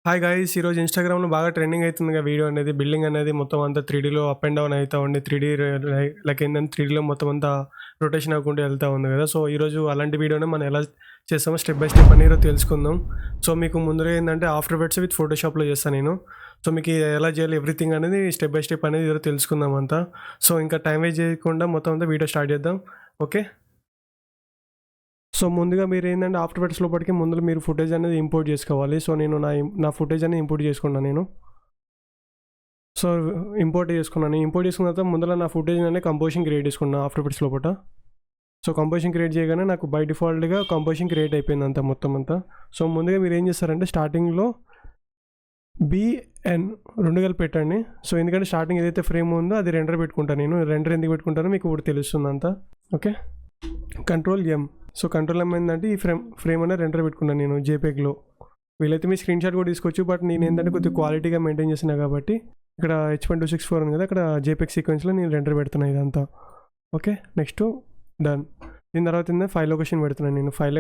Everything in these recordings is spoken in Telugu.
హాయ్ గైస్ ఈరోజు ఇన్స్టాగ్రామ్లో బాగా ట్రెండింగ్ అవుతుంది వీడియో అనేది బిల్డింగ్ అనేది మొత్తం అంతా 3Dలో అప్ అండ్ డౌన్ అవుతూ ఉండి 3D లైక్ ఏంటంటే 3Dలో మొత్తం అంతా రొటేషన్ అవ్వకుండా వెళ్తూ ఉంది కదా. సో ఈరోజు అలాంటి వీడియోని మనం ఎలా చేస్తామో స్టెప్ బై స్టెప్ అనేది తెలుసుకుందాం. సో మీకు ముందుగా ఏంటంటే ఆఫ్టర్ ఎఫెక్ట్స్ విత్ ఫోటోషాప్లో చేస్తాను నేను. సో మీకు ఎలా చేయాలి ఎవ్రీథింగ్ అనేది స్టెప్ బై స్టెప్ అనేది ఈరోజు తెలుసుకుందాం అంతా. సో ఇంకా టైం వేస్ట్ చేయకుండా మొత్తం అంతా వీడియో స్టార్ట్ చేద్దాం. ఓకే, సో ముందుగా మీరు ఏంటంటే ఆఫ్టర్ ఎఫెక్ట్స్ లోపలికి ముందు మీరు ఫుటేజ్ అనేది ఇంపోర్ట్ చేసుకోవాలి. సో నేను నా ఫుటేజ్ అనేది ఇంపోర్ట్ చేసుకున్నాను నేను. సో ఇంపోర్ట్ చేసుకున్న తర్వాత ముందర నా ఫుటేజ్ అనేది కంపోజిషన్ క్రియేట్ చేసుకున్నాను ఆఫ్టర్ ఎఫెక్ట్స్ లోపల. సో కంపోజిషన్ క్రియేట్ చేయగానే నాకు బై డిఫాల్ట్గా కంపోజిషన్ క్రియేట్ అయిపోయింది అంతా మొత్తం అంతా. సో ముందుగా మీరు ఏం చేస్తారంటే స్టార్టింగ్లో BN 2 కలిపి పెట్టండి. సో ఎందుకంటే స్టార్టింగ్ ఏదైతే ఫ్రేమ్ ఉందో అది రెండర్ పెట్టుకుంటాను నేను. రెండర్ ఎందుకు పెట్టుకుంటానో మీకు ఇప్పుడు తెలుస్తుంది అంతా. Okay, Ctrl+M. సో Ctrl+M ఏంటంటే ఈ ఫ్రేమ్ అనేది రెండర్ పెట్టుకున్నాను నేను JPEGలో. వీలైతే మీ స్క్రీన్ షాట్ కూడా తీసుకోవచ్చు, బట్ నేను ఏంటంటే కొద్దిగా క్వాలిటీగా మెయింటైన్ చేసిన కాబట్టి ఇక్కడ H.264 ఉంది కదా, అక్కడ JPEG సీక్వెన్స్లో నేను రెండర్ పెడుతున్నాను ఇదంతా. Okay, next done. దీని తర్వాత ఏంటంటే ఫైల్ లొకేషన్ పెడుతున్నాను నేను. ఫైల్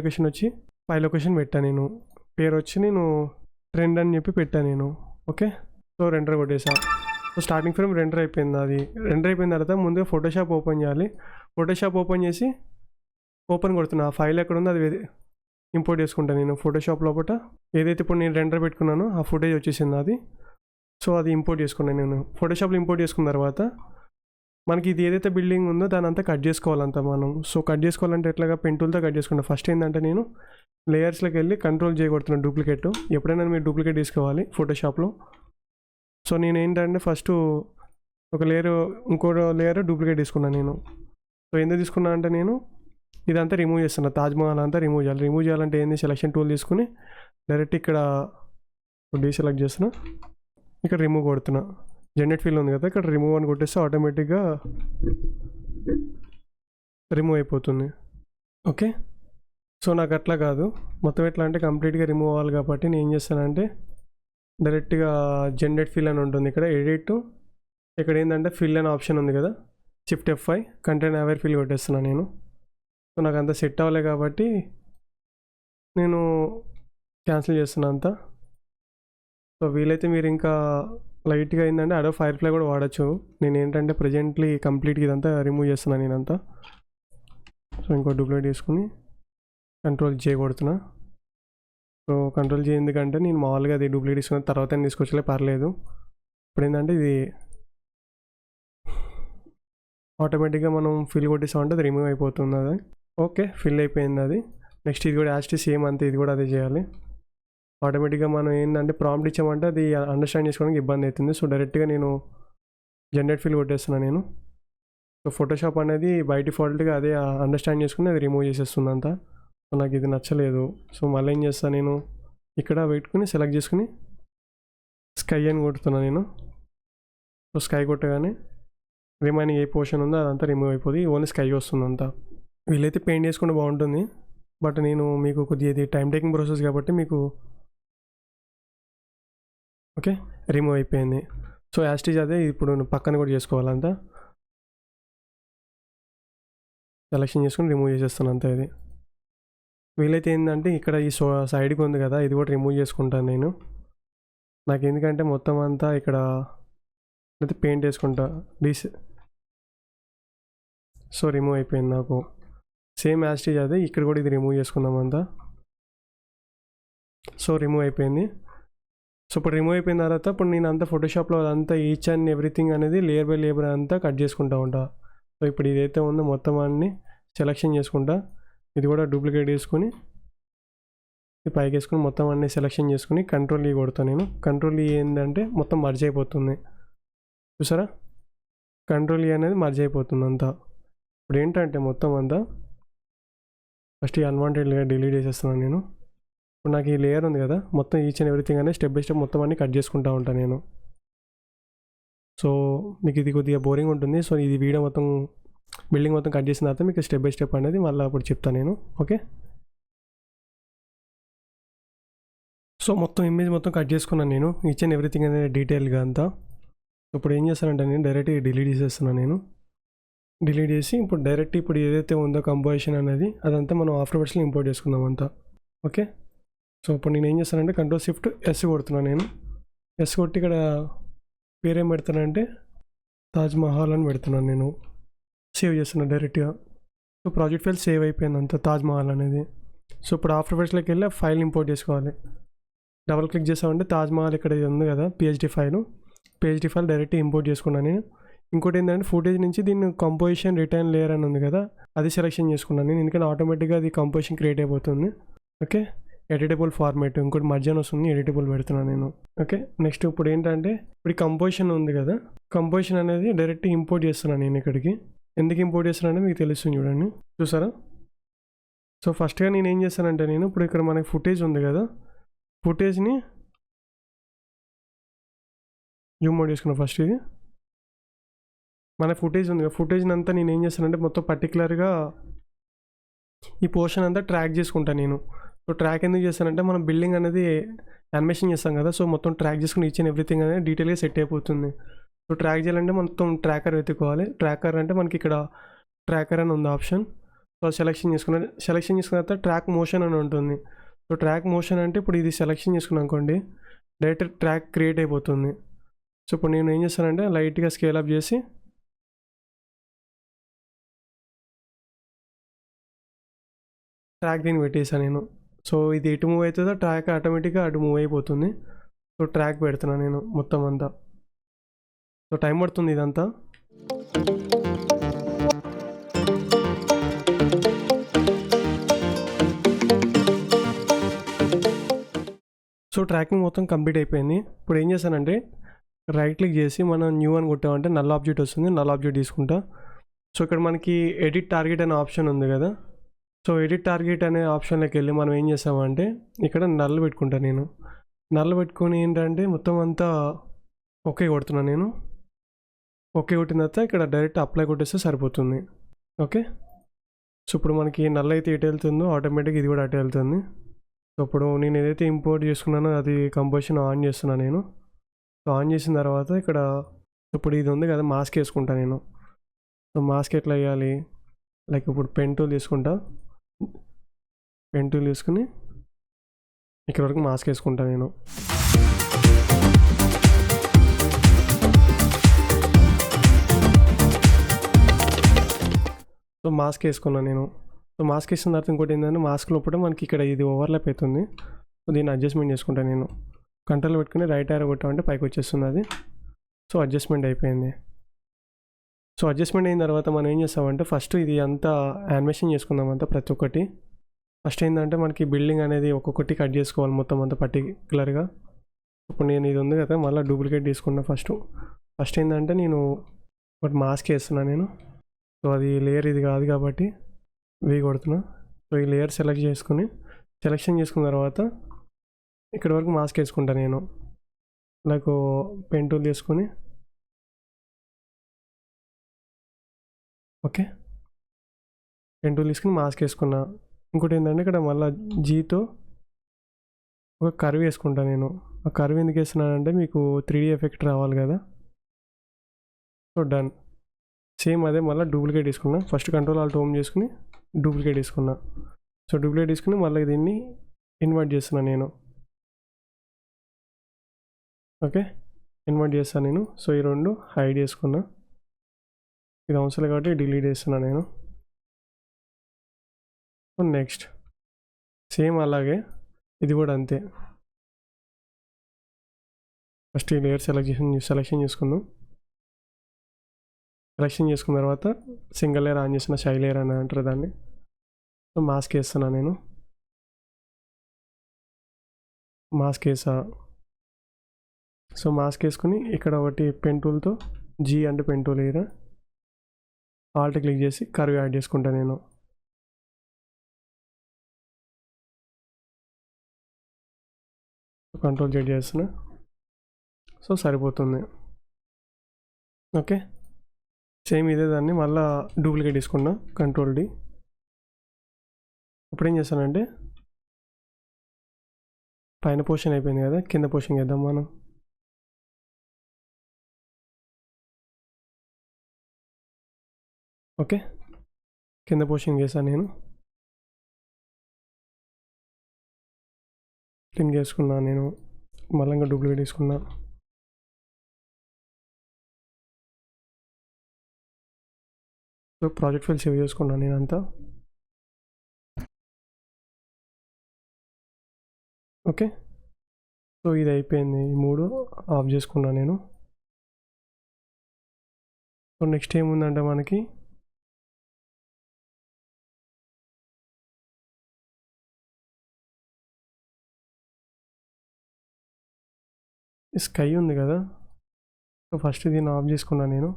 లొకేషన్ పెట్టాను నేను. పేరు వచ్చి నేను ట్రెండ్ అని చెప్పి పెట్టాను నేను. ఓకే, సో రెండర్ కొట్టేసా. సో స్టార్టింగ్ ఫ్రేమ్ రెండర్ అయిపోయింది. అది రెండర్ అయిపోయిన తర్వాత ముందుగా ఫోటోషాప్ ఓపెన్ చేయాలి. ఫోటోషాప్ ఓపెన్ చేసి ఓపెన్ కొడుతున్నా. ఆ ఫైల్ ఎక్కడ ఉందో అది ఇంపోర్ట్ చేసుకుంటాను నేను ఫోటోషాప్ లోపల. ఏదైతే ఇప్పుడు నేను రెండర్ పెట్టుకున్నానో ఆ ఫుటేజ్ వచ్చేసింది అది. సో అది ఇంపోర్ట్ చేసుకున్నాను నేను. ఫోటోషాప్లో ఇంపోర్ట్ చేసుకున్న తర్వాత మనకి ఇది ఏదైతే బిల్డింగ్ ఉందో దాని అంతా కట్ చేసుకోవాలంత మనం. సో కట్ చేసుకోవాలంటే ఎట్లాగా పెన్ టూల్తో కట్ చేసుకుంటాను. ఫస్ట్ ఏంటంటే నేను లేయర్స్లోకి వెళ్ళి Ctrl+J కొడుతున్నాను డూప్లికేట్. ఎప్పుడైనా మీరు డూప్లికేట్ తీసుకోవాలి ఫోటోషాప్లో. సో నేను ఏంటంటే ఫస్ట్ ఒక లేయర్ ఇంకో లేయర్ డూప్లికేట్ తీసుకున్నాను నేను. సో ఎందుకు తీసుకున్నా అంటే నేను ఇదంతా రిమూవ్ చేస్తున్నా. తాజ్మహల్ అంతా రిమూవ్ చేయాలి. రిమూవ్ చేయాలంటే ఏంది, సెలక్షన్ టూల్ తీసుకుని డైరెక్ట్ ఇక్కడ డీసెలెక్ట్ చేస్తున్నా, ఇక్కడ రిమూవ్ కొడుతున్నా. జనరేట్ ఫీల్ ఉంది కదా, ఇక్కడ రిమూవ్ అని కొట్టేస్తే ఆటోమేటిక్గా రిమూవ్ అయిపోతుంది. ఓకే, సో నాకు అట్లా కాదు, మొత్తం ఎట్లా అంటే కంప్లీట్గా రిమూవ్ అవ్వాలి కాబట్టి నేను ఏం చేస్తానంటే డైరెక్ట్గా జనరేట్ ఫిల్ అని ఉంటుంది ఇక్కడ, ఎడిట్, ఇక్కడ ఏంటంటే ఫిల్ అనే ఆప్షన్ ఉంది కదా, Shift F5 content aware fill కొట్టేస్తున్నాను నేను. సో నాకు అంతా సెట్ అవ్వలే కాబట్టి నేను క్యాన్సిల్ చేస్తున్నాను అంతా. సో వీలైతే మీరు ఇంకా లైట్గా ఏంటంటే అడోబ్ ఫైర్ఫ్లై కూడా వాడచ్చు. నేను ఏంటంటే ప్రజెంట్లీ కంప్లీట్గా ఇదంతా రిమూవ్ చేస్తున్నాను నేనంతా. సో ఇంకో డూప్లికేట్ తీసుకుని Ctrl+J కొడుతున్నా. సో Ctrl+J ఎందుకంటే నేను మామూలుగా అది డూప్లికేట్ తీసుకున్న తర్వాత తీసుకొచ్చలే పర్లేదు. ఇప్పుడు ఏంటంటే ఇది ఆటోమేటిక్గా మనం ఫిల్ కొట్టేసామంటే అది రిమూవ్ అయిపోతుంది అది. ఓకే, ఫిల్ అయిపోయింది అది. నెక్స్ట్ ఇది కూడా యాజ్ సేమ్ అంతే, ఇది కూడా అదే చేయాలి. ఆటోమేటిక్గా మనం ఏంటంటే ప్రాంప్ట్ ఇచ్చామంటే అది అండర్స్టాండ్ చేసుకోవడానికి ఇబ్బంది అవుతుంది. సో డైరెక్ట్గా నేను జనరేట్ ఫిల్ కొట్టేస్తున్నాను నేను. సో ఫోటోషాప్ అనేది బై డిఫాల్ట్గా అదే అండర్స్టాండ్ చేసుకుని అది రిమూవ్ చేసేస్తుంది అంతా. సో నాకు ఇది నచ్చలేదు. సో మళ్ళీ ఏం చేస్తాను, నేను ఇక్కడ పెట్టుకుని సెలెక్ట్ చేసుకుని స్కై అని కొడుతున్నాను నేను. సో స్కై కొట్టగానే రిమైనింగ్ ఏ పోర్షన్ ఉందో అదంతా రిమూవ్ అయిపోతుంది, ఓన్లీ స్కై వస్తుంది అంతా. వీలైతే పెయింట్ చేసుకుంటే బాగుంటుంది, బట్ నేను మీకు కొద్దిగా ఇది టైం టేకింగ్ ప్రాసెస్ కాబట్టి మీకు ఓకే రిమూవ్ అయిపోయింది. సో యాస్టీజ్ అదే ఇప్పుడు పక్కన కూడా చేసుకోవాలంతా. సెలెక్షన్ చేసుకుని రిమూవ్ చేసేస్తాను అంతా. ఇది వీలైతే ఏంటంటే ఇక్కడ ఈ సైడ్కి ఉంది కదా, ఇది కూడా రిమూవ్ చేసుకుంటాను నేను. నాకు ఎందుకంటే మొత్తం అంతా ఇక్కడ అయితే పెయింట్ వేసుకుంటా సో రిమూవ్ అయిపోయింది నాకు. సేమ్ యాస్టీజ్ అదే ఇక్కడ కూడా ఇది రిమూవ్ చేసుకుందాం అంతా. సో రిమూవ్ అయిపోయింది. సో ఇప్పుడు రిమూవ్ అయిపోయిన తర్వాత ఇప్పుడు నేను అంతా ఫోటోషాప్లో అదంతా ఈచ్ అండ్ ఎవ్రీథింగ్ అనేది లేయర్ బై లేయర్ అంతా కట్ చేసుకుంటా ఉంటా. సో ఇప్పుడు ఇదైతే ఉందో మొత్తం అన్ని సెలెక్షన్ చేసుకుంటా. ఇది కూడా డూప్లికేట్ చేసుకుని ఇది పైకి వేసుకుని మొత్తం అన్ని సెలెక్షన్ చేసుకుని Ctrl+E కొడతాను నేను. Ctrl+E ఏంటంటే మొత్తం మర్జ్ అయిపోతుంది, చూసారా? Ctrl+E అనేది మర్జ్ అయిపోతుంది అంతా. ఇప్పుడు ఏంటంటే మొత్తం అంతా ఫస్ట్ ఈ అన్వాంటెడ్ లేయర్ డిలీట్ చేసేస్తున్నాను నేను. ఇప్పుడు నాకు ఈ లేయర్ ఉంది కదా, మొత్తం ఈచ్ అండ్ ఎవ్రీథింగ్ అనేది స్టెప్ బై స్టెప్ మొత్తం అన్ని కట్ చేసుకుంటూ ఉంటాను నేను. సో మీకు ఇది కొద్దిగా బోరింగ్ ఉంటుంది. సో ఇది వీడియో మొత్తం బిల్డింగ్ మొత్తం కట్ చేసిన తర్వాత మీకు స్టెప్ బై స్టెప్ అనేది మళ్ళీ అప్పుడు చెప్తాను నేను. ఓకే, సో మొత్తం ఇమేజ్ మొత్తం కట్ చేసుకున్నాను నేను, ఈచ్ అండ్ ఎవ్రీథింగ్ అనేది డీటెయిల్గా అంతా. ఇప్పుడు ఏం చేస్తానంటే నేను డైరెక్ట్ డిలీట్ చేసేస్తున్నాను నేను. డిలీట్ చేసి ఇప్పుడు డైరెక్ట్ ఇప్పుడు ఏదైతే ఉందో కంపోజిషన్ అనేది అదంతా మనం ఆఫ్టర్ ఎఫెక్ట్స్లో ఇంపోర్ట్ చేసుకుందాం అంతా. ఓకే, సో ఇప్పుడు నేను ఏం చేస్తానంటే కంట్రోల్ షిఫ్ట్ ఎస్ కొడుతున్నాను. నేను ఎస్ కొట్టి ఇక్కడ పేరేం పెడతానంటే తాజ్ మహల్ అని పెడుతున్నాను. నేను సేవ్ చేస్తున్నాను డైరెక్ట్గా. సో ప్రాజెక్ట్ ఫైల్ సేవ్ అయిపోయింది అంత తాజ్ మహల్ అనేది. సో ఇప్పుడు ఆఫ్టర్ ఎఫెక్ట్స్లోకి వెళ్ళి ఆ ఫైల్ ఇంపోర్ట్ చేసుకోవాలి. డబల్ క్లిక్ చేసామంటే తాజ్ మహల్ ఇక్కడ ఇది ఉంది కదా పిహెచ్డి ఫైల్ డైరెక్ట్ ఇంపోర్ట్ చేసుకున్నాను నేను. ఇంకోటి ఏంటంటే ఫుటేజ్ నుంచి దీన్ని కంపోజిషన్ రిటర్న్ లేయర్ అని ఉంది కదా, అది సెలెక్షన్ చేసుకున్నాను నేను, ఎందుకంటే ఆటోమేటిక్గా అది కంపోజిషన్ క్రియేట్ అయిపోతుంది. ఓకే, ఎడిటబుల్ ఫార్మేట్, ఇంకోటి మధ్యాహ్నం వస్తుంది, ఎడిటబుల్ పెడుతున్నాను నేను. ఓకే, నెక్స్ట్ ఇప్పుడు ఏంటంటే ఇప్పుడు కంపోజిషన్ ఉంది కదా, కంపోజిషన్ అనేది డైరెక్ట్ ఇంపోర్ట్ చేస్తున్నాను నేను ఇక్కడికి. ఎందుకు ఇంపోర్ట్ చేస్తున్నానో మీకు తెలుస్తుంది చూడండి. చూసారా? సో ఫస్ట్గా నేను ఏం చేస్తానంటే నేను ఇప్పుడు ఇక్కడ మనకి ఫుటేజ్ ఉంది కదా, ఫుటేజ్ని జూమ్ అవుట్ చేసుకున్నాను. ఫస్ట్ ఇది మన ఫుటేజ్ ఉంది కదా, ఫుటేజ్ని అంతా నేను ఏం చేస్తానంటే మొత్తం పర్టికులర్గా ఈ పోర్షన్ అంతా ట్రాక్ చేసుకుంటాను నేను. సో ట్రాక్ ఎందుకు చేస్తానంటే మనం బిల్డింగ్ అనేది యానిమేషన్ చేస్తాం కదా, సో మొత్తం ట్రాక్ చేసుకుని ఇచ్చిన ఎవ్రీథింగ్ అనేది డీటెయిల్గా సెట్ అయిపోతుంది. సో ట్రాక్ చేయాలంటే మొత్తం ట్రాకర్ వెతుక్కోవాలి. ట్రాకర్ అంటే మనకి ఇక్కడ ట్రాకర్ అని ఉంది ఆప్షన్. సో సెలెక్షన్ చేసుకున్న తర్వాత ట్రాక్ మోషన్ అని ఉంటుంది. సో ట్రాక్ మోషన్ అంటే ఇప్పుడు ఇది సెలెక్షన్ చేసుకున్నాం అనుకోండి, డైరెక్ట్ ట్రాక్ క్రియేట్ అయిపోతుంది. సో ఇప్పుడు నేను ఏం చేస్తానంటే లైట్గా స్కేల్ అప్ చేసి ట్రాక్ దీన్ని పెట్టేసాను నేను. సో ఇది ఎటు మూవ్ అవుతుందో ట్రాక్ ఆటోమేటిక్గా అటు మూవ్ అయిపోతుంది. సో ట్రాక్ పెడుతున్నాను నేను మొత్తం అంతా. సో టైం పడుతుంది ఇదంతా. సో ట్రాకింగ్ మొత్తం కంప్లీట్ అయిపోయింది. ఇప్పుడు ఏం చేశానంటే రైట్ క్లిక్ చేసి మనం న్యూ అని కొట్టామంటే నల్ ఆబ్జెక్ట్ వస్తుంది, నల్ ఆబ్జెక్ట్ తీసుకుంటా. సో ఇక్కడ మనకి ఎడిట్ టార్గెట్ అనే ఆప్షన్ ఉంది కదా, సో ఎడిట్ టార్గెట్ అనే ఆప్షన్లోకి వెళ్ళి మనం ఏం చేస్తామంటే ఇక్కడ నల్ పెట్టుకుంటాను నేను. నల్ పెట్టుకొని ఏంటంటే మొత్తం అంతా ఓకే కొడుతున్నాను నేను. ఓకే కొట్టిన తర్వాత ఇక్కడ డైరెక్ట్ అప్లై కొట్టేస్తే సరిపోతుంది. ఓకే, సో ఇప్పుడు మనకి నల్ అయితే ఎటు వెళ్తుందో ఆటోమేటిక్ ఇది కూడా అటు వెళ్తుంది. సో ఇప్పుడు నేను ఏదైతే ఇంపోర్ట్ చేసుకున్నానో అది కంపోజిషన్ ఆన్ చేస్తున్నాను నేను. సో ఆన్ చేసిన తర్వాత ఇక్కడ ఇప్పుడు ఇది ఉంది కదా మాస్క్ వేసుకుంటాను నేను. సో మాస్క్ ఎట్లా వేయాలి, లైక్ ఇప్పుడు పెన్ టూల్ తీసుకుంటా, పెన్ టూల్ తీసుకుని ఇక్కడ వరకు మాస్క్ వేసుకుంటాను నేను. సో మాస్క్ వేసుకున్నాను నేను. సో మాస్క్ వేసిన తర్వాత ఇంకోటి ఏంటంటే మాస్క్ లోపల మనకి ఇక్కడ ఇది ఓవర్లాప్ అవుతుంది. సో దీన్ని అడ్జస్ట్మెంట్ చేసుకుంటాను నేను. కంట్రోల్ పెట్టుకుని రైట్ ఆరో కొట్టామంటే పైకి వచ్చేస్తుంది అది. సో అడ్జస్ట్మెంట్ అయిపోయింది. సో అడ్జస్ట్మెంట్ అయిన తర్వాత మనం ఏం చేస్తామంటే ఫస్ట్ ఇది అంతా యానిమేషన్ చేసుకుందాం అంతా ప్రతి ఒక్కటి. ఫస్ట్ ఏంటంటే మనకి బిల్డింగ్ అనేది ఒక్కొక్కటి కట్ చేసుకోవాలి మొత్తం అంతా పర్టికులర్గా. ఇప్పుడు నేను ఇది ఉంది కదా మళ్ళీ డూప్లికేట్ తీసుకున్నా. ఫస్ట్ ఏంటంటే నేను ఒకటి మాస్క్ వేస్తున్నా నేను. సో అది లేయర్ ఇది కాదు కాబట్టి వీ కొడుతున్నా. సో ఈ లేయర్ సెలెక్షన్ చేసుకున్న తర్వాత ఇక్కడ వరకు మాస్క్ వేసుకుంటా నేను. లైక్ పెన్ టూల్ తీసుకొని ఓకే పెన్ టూల్ తీసుకుని మాస్క్ వేసుకున్నా. ఇంకోటి ఏంటంటే ఇక్కడ మళ్ళీ జీతో ఒక కర్వ్ వేసుకుంటా నేను. ఆ కర్వ్ ఎందుకు వేస్తున్నానంటే మీకు 3D ఎఫెక్ట్ రావాలి కదా. So done. సేమ్ అదే మళ్ళీ డూప్లికేట్ తీసుకున్నా. ఫస్ట్ కంట్రోల్ ఆల్ట్ హోమ్ చేసుకుని డూప్లికేట్ తీసుకున్నా. సో డూప్లికేట్ తీసుకుని మళ్ళీ దీన్ని ఇన్వర్ట్ చేస్తున్నా నేను. ఓకే ఇన్వర్ట్ చేస్తాను నేను. సో ఈ రెండు హైడ్ చేసుకున్నా. ఇది అవసరం కాబట్టి డిలీట్ చేస్తున్నా నేను. నెక్స్ట్ సేమ్ అలాగే ఇది కూడా అంతే. ఫస్ట్ ఈ లేయర్ సెలెక్షన్ చేసుకుందాం. సెలెక్షన్ చేసుకున్న తర్వాత సింగిల్ లేయర్ ఆన్ చేసిన షై లేయర్ అని అంటారు దాన్ని. సో మాస్క్ వేస్తున్నా నేను. మాస్క్ వేసా. సో మాస్క్ వేసుకుని ఇక్కడ ఒకటి పెన్ టూల్తో జీ అంటే పెన్ టూల్ ఏరా ఆల్ట్ క్లిక్ చేసి కర్వ్ యాడ్ చేసుకుంటా నేను. కంట్రోల్ జెడ్ చేస్తున్నా. సో సరిపోతుంది. ఓకే సేమ్ ఇదే దాన్ని మళ్ళీ డూప్లికేట్ తీసుకున్నా. Control D. ఇప్పుడు ఏం చేస్తానంటే పైన పోర్షన్ అయిపోయింది కదా, కింద పోర్షన్ చేద్దాం మనం. ఓకే కింద పోర్షన్ చేశాను నేను. పిన్ చేసుకున్నా నేను, మళ్ళీ ఇంకా డూప్లికేట్ తీసుకున్నా. సో ప్రాజెక్ట్ ఫైల్ సేవ్ చేసుకున్నాను నేను అంతా. ఓకే, సో ఇది అయిపోయింది, ఈ 3 ఆఫ్ చేసుకున్నాను నేను. సో నెక్స్ట్ ఏముందంటే మనకి స్కై ఉంది కదా, సో ఫస్ట్ దీన్ని ఆఫ్ చేసుకున్నాను నేను.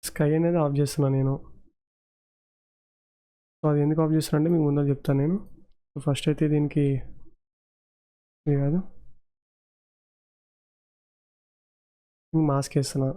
స్కై అనేది ఆఫ్ చేస్తున్నాను నేను. సో అది ఎందుకు ఆఫ్ చేస్తున్నా అంటే మీకు ముందర చెప్తాను నేను. సో ఫస్ట్ అయితే దీనికి ఇది కాదు, మాస్క్ వేస్తున్నా.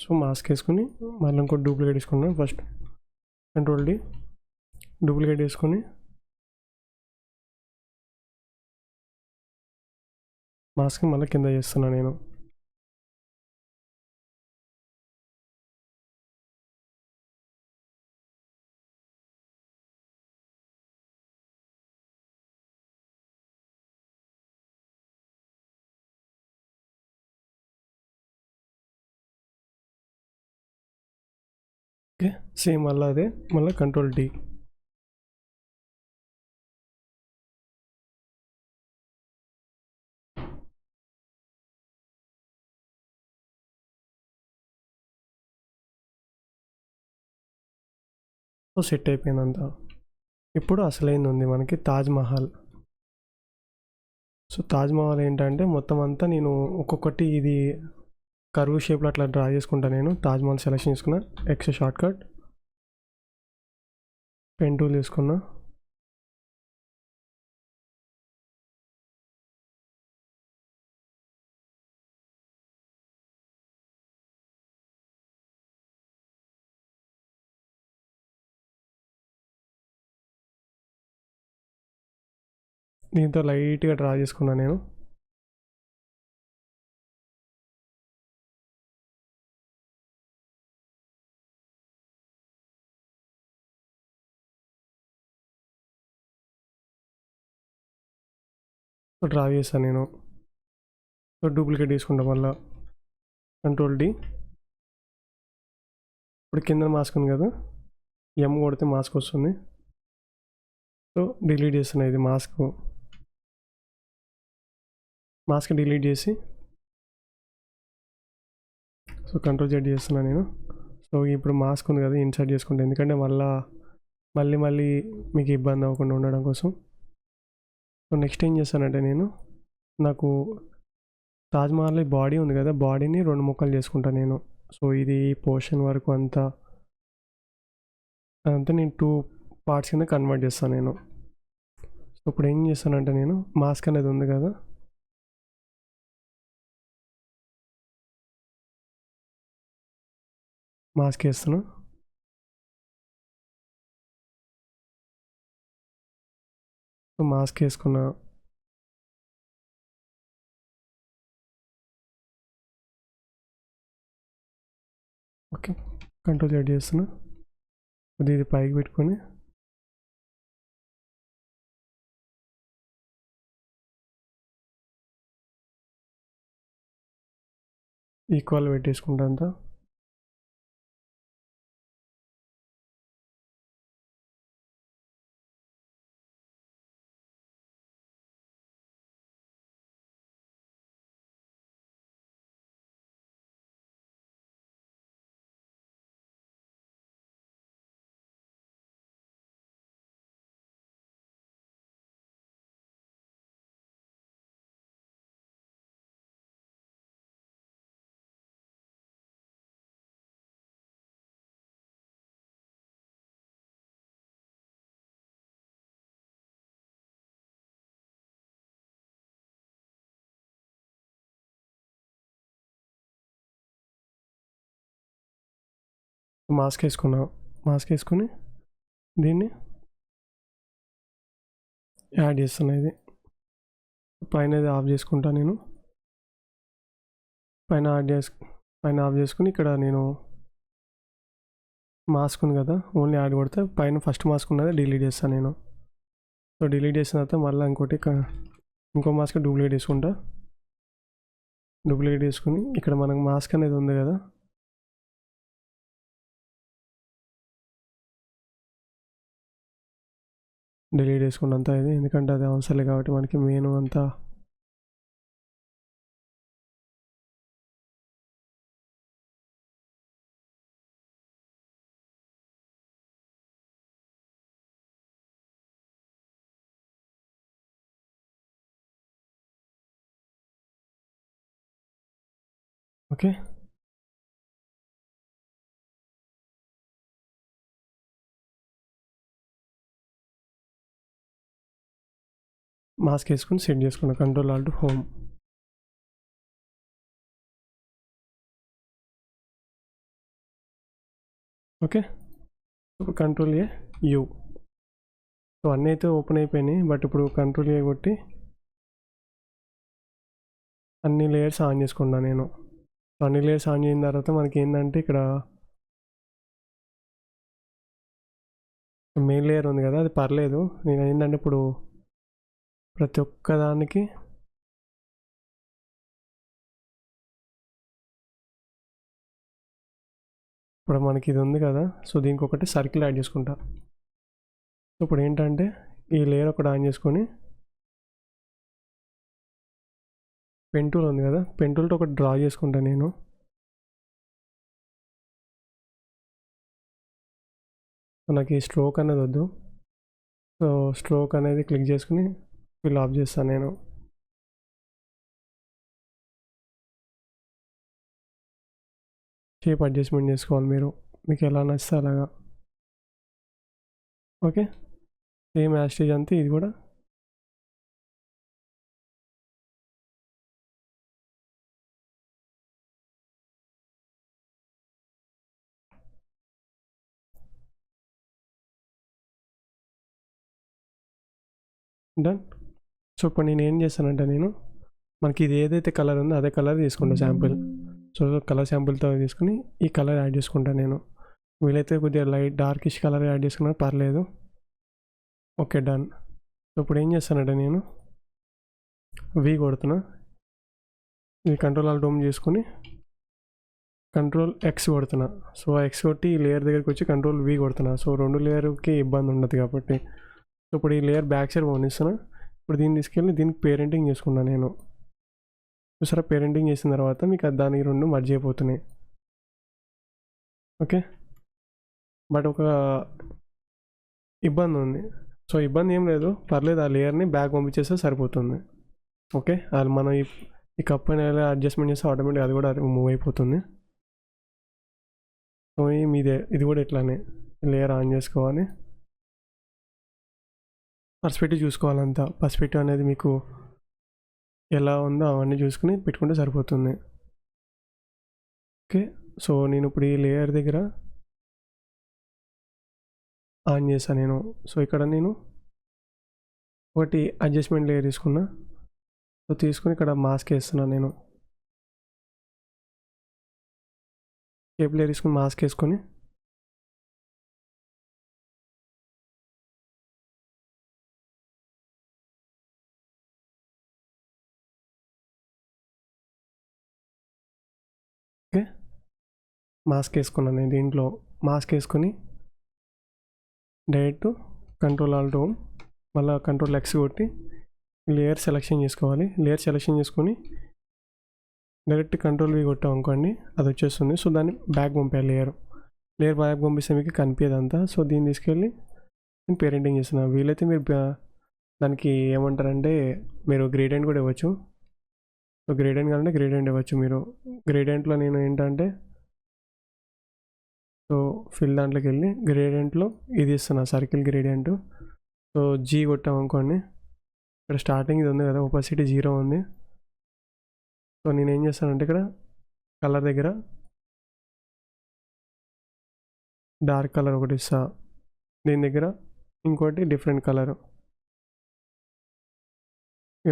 సో మాస్క్ వేసుకుని మళ్ళీ ఇంకోటి డూప్లికేట్ తీసుకున్నాను. ఫస్ట్ కంట్రోల్ డి, డూప్లికేట్ వేసుకొని మాస్క్ మళ్ళీ కింద చేస్తున్నాను నేను. ఓకే, సేమ్ మళ్ళీ అదే, మళ్ళీ కంట్రోల్ డి. సో సెట్ అయిపోయిందంతా. ఇప్పుడు అసలైంది ఉంది మనకి, తాజ్మహల్. సో తాజ్మహల్ ఏంటంటే మొత్తం అంతా నేను ఒక్కొక్కటి ఇది కర్వ్ షేప్లో అట్లా డ్రా చేసుకుంటాను నేను. తాజ్మహల్ సెలెక్షన్ చేసుకున్నా, X short cut, pen tool తీసుకున్నా. దీంతో లైట్గా డ్రా చేసుకున్నా నేను. డ్రా చేశాను నేను. సో డూప్లికేట్ తీసుకుంటాం మళ్ళీ, కంట్రోల్ డి. ఇప్పుడు కింద మాస్క్ ఉంది కదా, ఎం కొడితే మాస్క్ వస్తుంది. సో డిలీట్ చేస్తున్నా ఇది మాస్క్, మాస్క్ డిలీట్ చేసి సో కంట్రోల్ జెడ్ చేస్తున్నా నేను. సో ఇప్పుడు మాస్క్ ఉంది కదా ఇన్సర్ట్ చేసుకుంటాను, ఎందుకంటే మళ్ళీ మీకు ఇబ్బంది అవ్వకుండా ఉండడం కోసం. సో నెక్స్ట్ ఏం చేస్తానంటే నేను, నాకు తాజ్మహల్ బాడీ ఉంది కదా, బాడీని 2 ముక్కలు చేసుకుంటాను నేను. సో ఇది పోర్షన్ వరకు అంతా నేను 2 పార్ట్స్ కింద కన్వర్ట్ చేస్తాను నేను. సో ఇప్పుడు ఏం చేస్తానంటే నేను, మాస్క్ అనేది ఉంది కదా, మాస్క్ వేస్తున్నా. సో మాస్క్ వేసుకున్నా. ఓకే, కంట్రోల్ జెడ్ చేస్తున్నా. ఇది పైకి పెట్టుకొని ఈక్వల్ పెట్టేసుకుంటా అంతా. మాస్క్ వేసుకుని దీన్ని యాడ్ చేస్తున్నా. ఇది పైన ఇది ఆఫ్ చేసుకుంటా నేను. పైన ఆఫ్ చేసుకుని ఇక్కడ నేను మాస్క్ ఉంది కదా, ఓన్లీ యాడ్ కొడితే పైన ఫస్ట్ మాస్క్ ఉన్నది డిలీట్ చేస్తాను నేను. సో డిలీట్ చేసిన తర్వాత మళ్ళీ ఇంకో మాస్క్ డూప్లికేట్ చేసుకుని ఇక్కడ మనకు మాస్క్ అనేది ఉంది కదా, డిలీట్ చేసుకున్నంత ఇది, ఎందుకంటే అది అవసరం కాబట్టి మనకి మెయిన్ అంతా. ఓకే, మాస్క్ వేసుకుని సెట్ చేసుకున్నా. Control Alt home. ఓకే, ఇప్పుడు కంట్రోల్ ఏ యూ. సో అన్నీ అయితే ఓపెన్ అయిపోయినాయి. బట్ ఇప్పుడు కంట్రోల్ ఏ కొట్టి అన్ని లేయర్స్ ఆన్ చేసుకున్నాను నేను. అన్ని లేయర్స్ ఆన్ చేసిన తర్వాత మనకి ఏంటంటే ఇక్కడ మెయిన్ లేయర్ ఉంది కదా, అది పర్లేదు. నేను ఏంటంటే ఇప్పుడు ప్రతి ఒక్కదానికి ఇప్పుడు మనకి ఇది ఉంది కదా, సో దీనికి ఒకటి సర్కిల్ యాడ్ చేసుకుంటా. ఇప్పుడు ఏంటంటే ఈ లేయర్ ఒకటి ఆన్ చేసుకొని పెన్ టూల్ ఉంది కదా, పెన్ టూల్తో ఒకటి డ్రా చేసుకుంటా నేను. నాకు ఈ స్ట్రోక్ అనేది వద్దు. సో స్ట్రోక్ అనేది క్లిక్ చేసుకుని ఫిల్ ఆఫ్ చేస్తాను నేను. షేప్ అడ్జస్ట్మెంట్ చేసుకోవాలి మీరు, మీకు ఎలా నచ్చితే అలాగా. ఓకే, సేమ్ యాస్టేజ్ అంతే ఇది కూడా. డన్. సో ఇప్పుడు నేను ఏం చేస్తానంటే మనకి ఇది ఏదైతే కలర్ ఉందో అదే కలర్ తీసుకుంటా శాంపిల్. సో కలర్ శాంపిల్తో తీసుకుని ఈ కలర్ యాడ్ చేసుకుంటాను నేను. వీలైతే కొద్దిగా లైట్ డార్కిష్ కలర్ యాడ్ చేసుకున్నా పర్లేదు. Okay, done. సో ఇప్పుడు ఏం చేస్తానంటే నేను వి కొడుతున్నా. ఇది కంట్రోల్ ఆల్ట్ హోమ్ చేసుకుని కంట్రోల్ ఎక్స్ కొడుతున్నా. సో ఎక్స్ కొట్టి ఈ లేయర్ దగ్గరికి వచ్చి కంట్రోల్ వి కొడుతున్నా. సో రెండు లేయర్కి ఇబ్బంది ఉండదు కాబట్టి. సో ఇప్పుడు ఈ లేయర్ బ్యాక్ సైడ్ పోనిస్తున్నా. ఇప్పుడు దీన్ని తీసుకెళ్ళి దీనికి పేరెంటింగ్ చేసుకున్నాను నేను. చూసారా, పేరెంటింగ్ చేసిన తర్వాత మీకు దానికి రెండు మర్జ్ అయిపోతున్నాయి. ఓకే, బట్ ఒక ఇబ్బంది ఉంది. సో ఇబ్బంది ఏం లేదు, పర్లేదు. ఆ లేయర్ని బ్యాక్ పంపించేస్తే సరిపోతుంది. ఓకే, అది మనం ఈ కప్ అనేది అడ్జస్ట్మెంట్ చేస్తే ఆటోమేటిక్ అది కూడా మూవ్ అయిపోతుంది. సో మీదే ఇది కూడా ఇట్లానే లేయర్ ఆన్ చేసుకోవాలి. పర్స్పెక్టివ్ చూసుకోవాలంతా. పర్స్పెక్టివ్ అనేది మీకు ఎలా ఉందో అవన్నీ చూసుకుని పెట్టుకుంటే సరిపోతుంది. ఓకే, సో నేను ఇప్పుడు ఈ లేయర్ దగ్గర ఆన్ చేశాను నేను. సో ఇక్కడ నేను ఒకటి అడ్జస్ట్మెంట్ లేయర్ తీసుకున్నా. సో తీసుకుని ఇక్కడ మాస్క్ వేస్తున్నాను నేను. షేప్ లేయర్ తీసుకుని మాస్క్ వేసుకొని ఓకే, మాస్క్ వేసుకున్నాను నేను. దీంట్లో మాస్క్ వేసుకొని డైరెక్ట్ కంట్రోల్ ఆల్ట్ హోమ్ మళ్ళీ కంట్రోల్ ఎక్స్ కొట్టి లేయర్ సెలెక్షన్ చేసుకోవాలి. లేయర్ సెలెక్షన్ చేసుకొని డైరెక్ట్ కంట్రోల్ వి కొట్టాం అనుకోండి, అది వచ్చేస్తుంది. సో దాన్ని బ్యాక్ పంపాలి. లేయర్ బ్యాక్ పంపిస్తే మీకు కనిపించదంతా. సో దీన్ని తీసుకెళ్ళి నేను పేరెంటింగ్ చేస్తున్నాను. వీలైతే మీరు దానికి ఏమంటారంటే మీరు గ్రేడియంట్ కూడా ఇవ్వచ్చు. సో గ్రేడియంట్ కావాలంటే గ్రేడియంట్ ఇవ్వచ్చు మీరు. గ్రేడియంట్లో నేను ఏంటంటే సో ఫిల్ దాంట్లోకి వెళ్ళి గ్రేడియంట్లో ఇది ఇస్తున్నా, సర్కిల్ గ్రేడియంట్. సో జీ కొట్టాం అనుకోండి, ఇక్కడ స్టార్టింగ్ ఇది ఉంది కదా, ఒపాసిటీ 0 ఉంది. సో నేను ఏం చేస్తానంటే ఇక్కడ కలర్ దగ్గర డార్క్ కలర్ ఒకటి ఇస్తా, దీని దగ్గర ఇంకోటి డిఫరెంట్ కలర్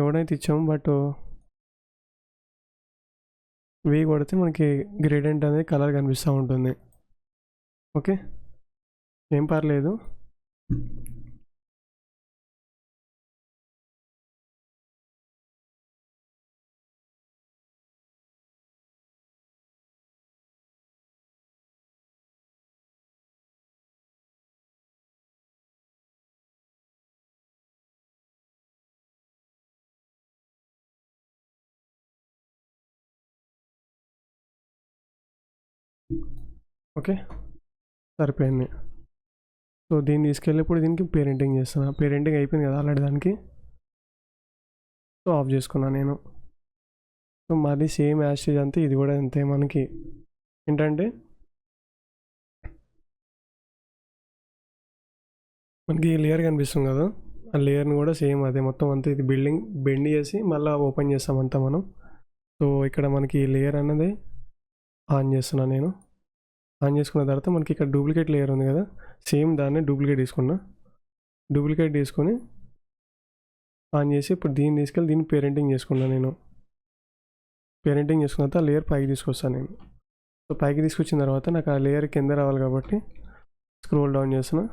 ఎవడైతే ఇచ్చాము. బట్ వీ కొడితే మనకి గ్రేడియంట్ అనేది కలర్ కనిపిస్తూ ఉంటుంది. ఓకే, ఏం పర్లేదు. ఓకే, సరిపోయింది. సో దీన్ని తీసుకెళ్ళి ఇప్పుడు దీనికి పేరెంటింగ్ చేస్తున్నా. పేరెంటింగ్ అయిపోయింది కదా ఆల్రెడీ దానికి. సో ఆఫ్ చేసుకున్నాను నేను. సో మాది సేమ్ యాస్టేజ్ అంతే, ఇది కూడా అంతే. మనకి ఏంటంటే మనకి లేయర్ కనిపిస్తుంది కదా, ఆ లేయర్ని కూడా సేమ్ అదే మొత్తం అంతా ఇది బిల్డింగ్ బెండ్ చేసి మళ్ళీ ఓపెన్ చేస్తాం అంతా మనం. సో ఇక్కడ మనకి లేయర్ అన్నది ఆన్ చేస్తున్నాను నేను. ఆన్ చేసుకున్న తర్వాత మనకి ఇక్కడ డూప్లికేట్ లేయర్ ఉంది కదా, సేమ్ దాన్ని డూప్లికేట్ తీసుకున్నా. డూప్లికేట్ తీసుకొని ఆన్ చేసి ఇప్పుడు దీన్ని తీసుకెళ్ళి దీన్ని పేరెంటింగ్ చేసుకున్నాను నేను. పేరెంటింగ్ చేసుకున్న తర్వాత లేయర్ పైకి తీసుకొస్తాను నేను. సో పైకి తీసుకొచ్చిన తర్వాత నాకు ఆ లేయర్ కింద రావాలి కాబట్టి స్క్రోల్ డౌన్ చేస్తున్నా.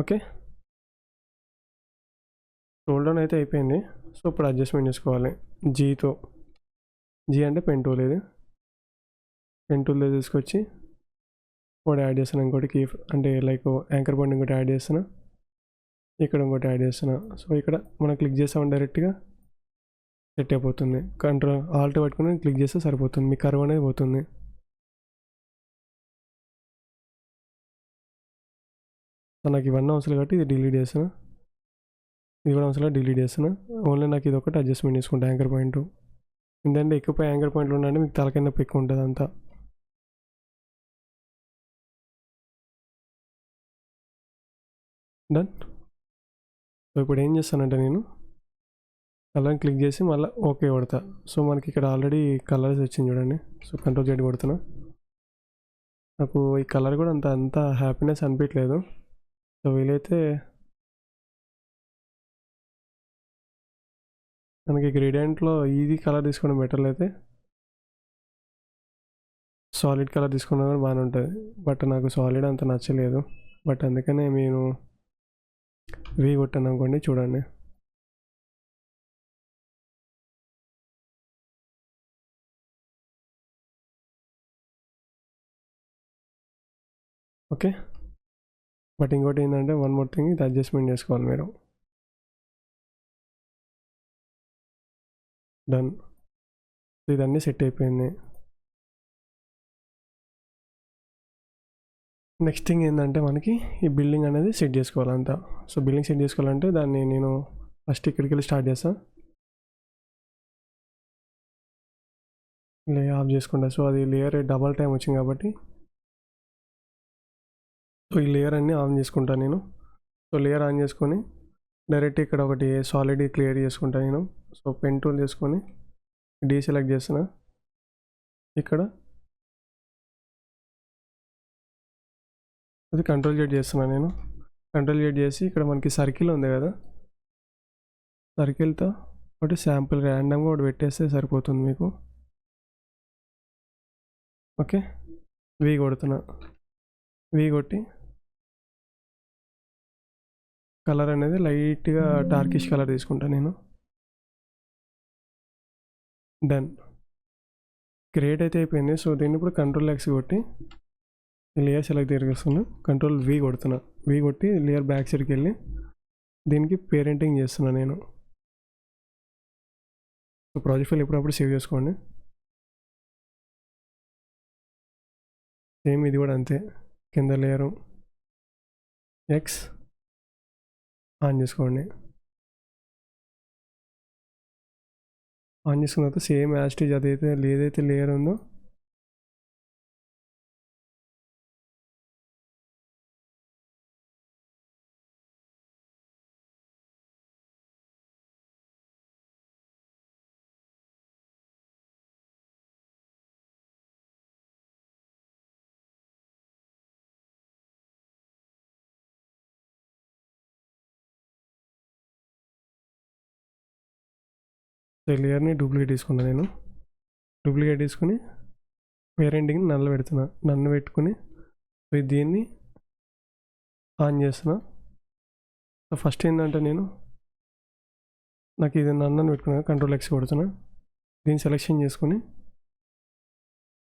ఓకే, స్క్రోల్ డౌన్ అయితే అయిపోయింది. సో ఇప్పుడు అడ్జస్ట్మెంట్ చేసుకోవాలి జీతో. జీ అంటే పెన్ టూల్, ఇది పెన్ టూల్లో తీసుకొచ్చి ఒకటి యాడ్ చేస్తున్నా, ఇంకోటి కీ అంటే లైక్ యాంకర్ పాయింట్ ఇంకోటి యాడ్ చేస్తున్నా, ఇక్కడ ఇంకోటి యాడ్ చేస్తున్నా. సో ఇక్కడ మనం క్లిక్ చేస్తామని డైరెక్ట్గా సెట్ అయిపోతుంది. కంట్రోల్ ఆల్ట్ పట్టుకుని క్లిక్ చేస్తే సరిపోతుంది, మీ కర్వ్ అనేది పోతుంది. నాకు ఇవన్నీ అవసరం కాబట్టి ఇది డిలీట్ చేస్తున్నా, ఇది కూడా అవసరం డిలీట్ చేస్తున్నా. ఓన్లీ నాకు ఇది ఒకటి అడ్జస్ట్మెంట్ చేసుకుంటా యాంకర్ పాయింట్. ఎందుకంటే ఎక్కువ యాంకర్ పాయింట్లు ఉండండి మీకు తలకింద ఎక్కువ ఉంటుంది అంతా. డన్. సో ఇప్పుడు ఏం చేస్తానంటే నేను కలర్ని క్లిక్ చేసి మళ్ళీ ఓకే కొడతా. సో మనకి ఇక్కడ ఆల్రెడీ కలర్స్ వచ్చింది చూడండి. సో కంట్రోల్ Z కొడుతున్నా. నాకు ఈ కలర్ కూడా అంత హ్యాపీనెస్ అనిపించలేదు. సో వీలైతే మనకి గ్రేడియంట్లో ఇది కలర్ తీసుకోవడం బెటర్, అయితే సాలిడ్ కలర్ తీసుకున్నా కూడా బాగానే ఉంటుంది. బట్ నాకు సాలిడ్ అంత నచ్చలేదు. బట్ అందుకనే నేను వీ కొట్టాను అనుకోండి, చూడండి. ఓకే, బట్ ఇంకోటి ఏంటంటే వన్ మోర్ థింగ్, ఇది అడ్జస్ట్మెంట్ చేసుకోవాలి మీరు. డన్. ఇదన్నీ సెట్ అయిపోయింది. నెక్స్ట్ థింగ్ ఏంటంటే మనకి ఈ బిల్డింగ్ అనేది సెట్ చేసుకోవాలంతా. సో బిల్డింగ్ సెట్ చేసుకోవాలంటే దాన్ని నేను ఫస్ట్ ఇక్కడికి వెళ్ళి స్టార్ట్ చేస్తాను, లే ఆఫ్ చేసుకుంటా. సో అది లేయర్ డబల్ టైం వచ్చింది కాబట్టి సో ఈ లేయర్ అన్నీ ఆన్ చేసుకుంటాను నేను. సో లేయర్ ఆన్ చేసుకొని డైరెక్ట్ ఇక్కడ ఒకటి సాలిడ్ క్లియర్ చేసుకుంటాను నేను. సో పెన్ టూల్ చేసుకొని డీసెలెక్ట్ చేస్తున్నా. ఇక్కడ అది కంట్రోల్ Z చేస్తున్నాను నేను. కంట్రోల్ Z చేసి ఇక్కడ మనకి సర్కిల్ ఉంది కదా, సర్కిల్తో ఒకటి శాంపుల్ ర్యాండమ్గా ఒకటి పెట్టేస్తే సరిపోతుంది మీకు. ఓకే, వీ కొడుతున్నా. వీ కొట్టి కలర్ అనేది లైట్గా డార్కిష్ కలర్ తీసుకుంటాను నేను. డన్. క్రియేట్ అయితే అయిపోయింది. సో దీన్ని ఇప్పుడు కంట్రోల్ X కొట్టి లేయర్ సెలెక్ట్ తిరిగిస్తున్నా, కంట్రోల్ V కొడుతున్నా. V కొట్టి లేయర్ బ్యాక్ సైడ్కి వెళ్ళి దీనికి పేరెంటింగ్ చేస్తున్నా నేను. సో ప్రాజెక్ట్ ఫైల్ ఎప్పుడప్పుడు సేవ్ చేసుకోండి. సేమ్ ఇది కూడా అంతే. కింద లేయరు X ఆన్ చేసుకోండి. ఆన్ చేసుకున్న తర్వాత సేమ్ యాస్టేజ్ అదైతే ఏదైతే లేయర్ ఉందో ఈ లేయర్ని డూప్లికేట్ తీసుకున్నాను నేను. డూప్లికేట్ తీసుకుని పేరెంటింగ్ని నన్ను పెడుతున్నా. నన్ను పెట్టుకుని దీన్ని ఆన్ చేస్తున్నా. ఫస్ట్ ఏంటంటే నాకు ఇది నన్ను పెట్టుకున్నా, కంట్రోల్ ఎక్స్ కొడుతున్నా. దీన్ని సెలెక్షన్ చేసుకుని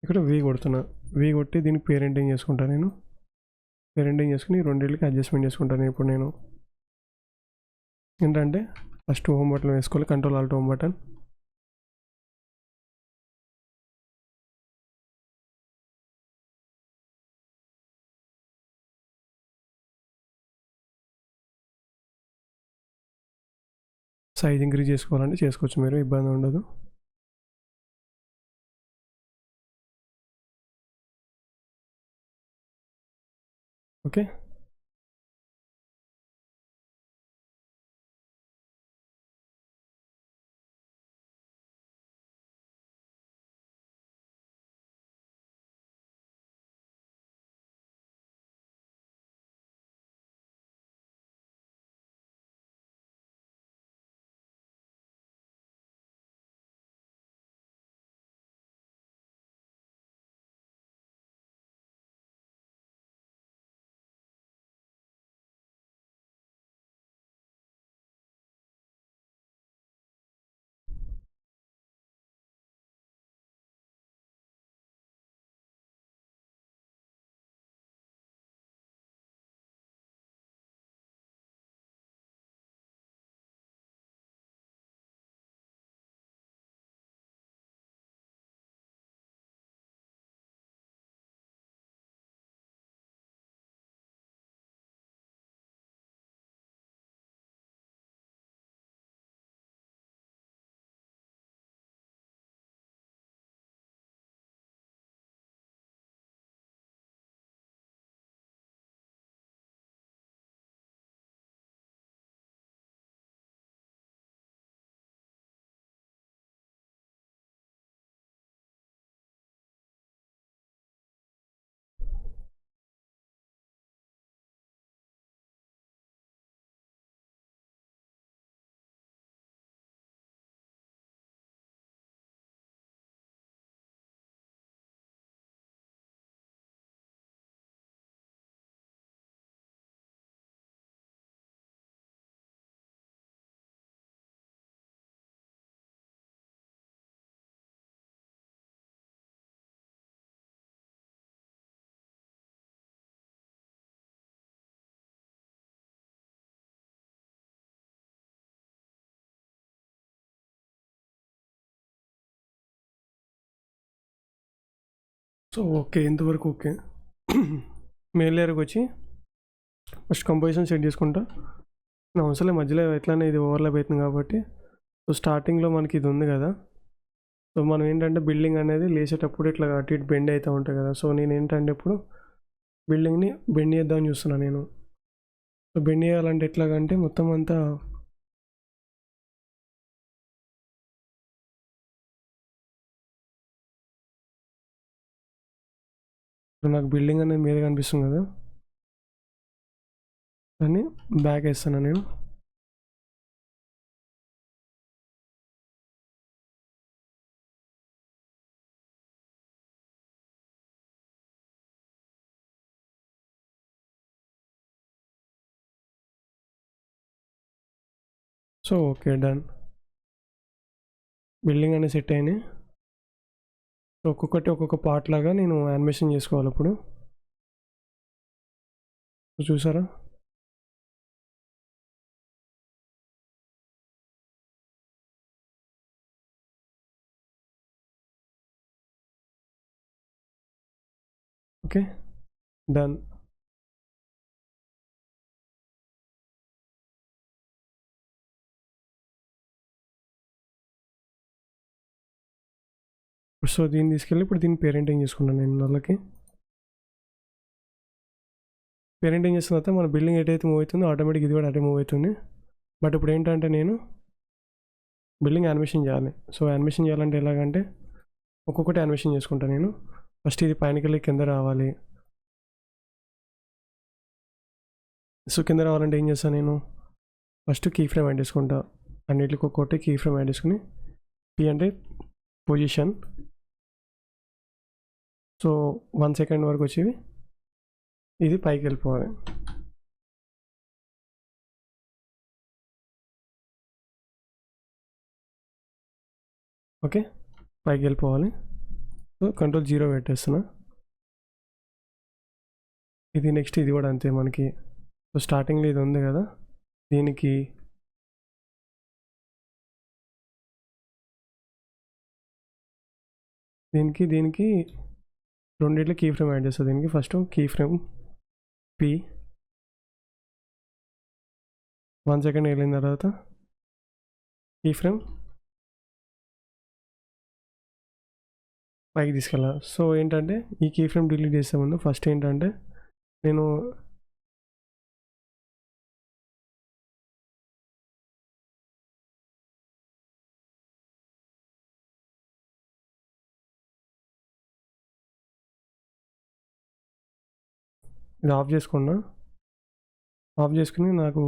ఇక్కడ వి కొడుతున్నా. వి కొట్టి దీనికి పేరెంటింగ్ చేసుకుంటాను నేను. పేరెంటింగ్ చేసుకుని రెండింటికి అడ్జస్ట్మెంట్ చేసుకుంటాను. ఇప్పుడు నేను ఏంటంటే ఫస్ట్ హోమ్ బటన్ వేసుకోవాలి, control Alt home button. Size increase చేసుకోవాలంటే చేసుకోవచ్చు, మీరు ఇబ్బంది ఉండదు. ఓకే, సో ఓకే, ఇంతవరకు ఓకే. మెయిన్ లేయర్కి వచ్చి ఫస్ట్ కంపోజిషన్ సెట్ చేసుకుంటా. నా అవసరం మధ్యలో ఎట్లానే ఇది ఓవర్లాప్ అవుతుంది కాబట్టి. సో స్టార్టింగ్లో మనకి ఇది ఉంది కదా, సో మనం ఏంటంటే బిల్డింగ్ అనేది లేచేటప్పుడు ఇట్లా అటు ఇటు బెండ్ అవుతూ ఉంటాయి కదా. సో నేను ఏంటంటే ఇప్పుడు బిల్డింగ్ని బెండ్ చేద్దామని చూస్తున్నాను నేను. సో బెండ్ చేయాలంటే ఎట్లాగంటే మొత్తం అంతా నాకు బిల్డింగ్ అనేది మీద కనిపిస్తుంది కదా, దాన్ని బ్యాక్ వేస్తాను నేను. So okay, done. బిల్డింగ్ అనేది సెట్ అయినాయి. సో ఒక్కొక్కటి ఒక్కొక్క పార్ట్ లాగా నేను యానిమేషన్ చేసుకోవాలి ఇప్పుడు. చూసారా, ఓకే, డన్. సో దీన్ని తీసుకెళ్ళి ఇప్పుడు దీన్ని పేరెంటింగ్ చేసుకున్నాను నేను. వాళ్ళకి పేరెంటింగ్ చేసిన తర్వాత మన బిల్డింగ్ ఎటైతే మూవ్ అవుతుందో ఆటోమేటిక్ ఇది కూడా అటే మూవ్ అవుతుంది. బట్ ఇప్పుడు ఏంటంటే నేను బిల్డింగ్ యానిమేషన్ చేయాలి. సో యానిమేషన్ చేయాలంటే ఎలాగంటే ఒక్కొక్కటి యానిమేషన్ చేసుకుంటాను నేను. ఫస్ట్ ఇది పైనకి వెళ్ళి కింద రావాలి. సో కింద రావాలంటే ఏం చేస్తాను నేను, ఫస్ట్ కీ ఫ్రేమ్ యాడ్ చేసుకుంటా. అన్నిటికి ఒక్కొక్కటి కీ ఫ్రేమ్ యాడ్ చేసుకుని పి అంటే పొజిషన్. సో 1 సెకండ్ వరకు వచ్చేవి ఇది పైకి వెళ్ళిపోవాలి. ఓకే, పైకి వెళ్ళిపోవాలి. So control 0 పెట్టేస్తున్నా. ఇది నెక్స్ట్ ఇది కూడా అంతే మనకి. సో స్టార్టింగ్లో ఇది ఉంది కదా, దీనికి దీనికి రెండిట్లో కీ ఫ్రేమ్ యాడ్ చేస్తుంది. దీనికి first key frame P 1 second వెళ్ళిన తర్వాత కీ ఫ్రేమ్ పైకి తీసుకెళ్ళాలి. సో ఏంటంటే ఈ కీ ఫ్రేమ్ డిలీట్ చేసే ముందు ఫస్ట్ ఏంటంటే నేను ఇది ఆఫ్ చేసుకున్నా. ఆఫ్ చేసుకుని నాకు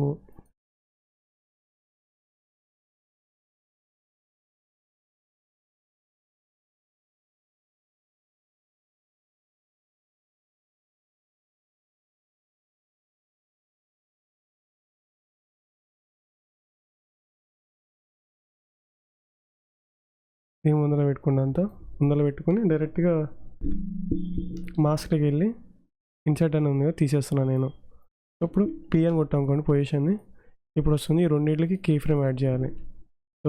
దీని ముందర పెట్టుకున్నంత ముందర పెట్టుకుని డైరెక్ట్గా మాస్క్లోకి వెళ్ళి ఇన్సర్ట్ అని ఉంది కదా, తీసేస్తున్నాను నేను. ఇప్పుడు పి అని కొట్టామనుకోండి పొజిషన్ని, ఇప్పుడు వస్తుంది. ఈ రెండింటికి కీ ఫ్రేమ్ యాడ్ చేయాలి.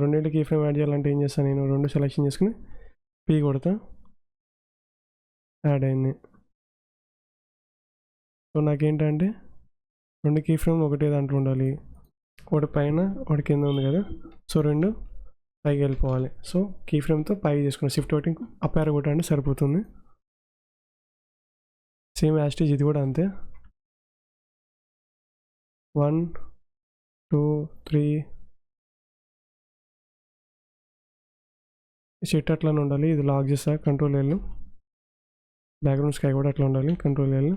రెండింటికి కీ ఫ్రేమ్ యాడ్ చేయాలంటే ఏం చేస్తాను, నేను 2 సెలెక్షన్ చేసుకుని పి కొడతా, యాడ్ అయింది. సో నాకేంటంటే 2 కీ ఫ్రేమ్ ఒకటే దాంట్లో ఉండాలి, ఒకటి పైన ఒకటి కింద ఉంది కదా. సో 2 పైకి వెళ్ళిపోవాలి. సో కీ ఫ్రేమ్తో పైకి చేసుకున్నాను. షిఫ్ట్ ఒకటి అప్ యారో కొట్టండి సరిపోతుంది. సేమ్ యాస్టేజ్ ఇది కూడా అంతే. 1 2 3 సెట్ అట్లానే ఉండాలి. ఇది లాక్ చేస్తా, కంట్రోల్ ఎల్. బ్యాక్గ్రౌండ్ స్కై కూడా అట్లా ఉండాలి, కంట్రోల్ ఎల్.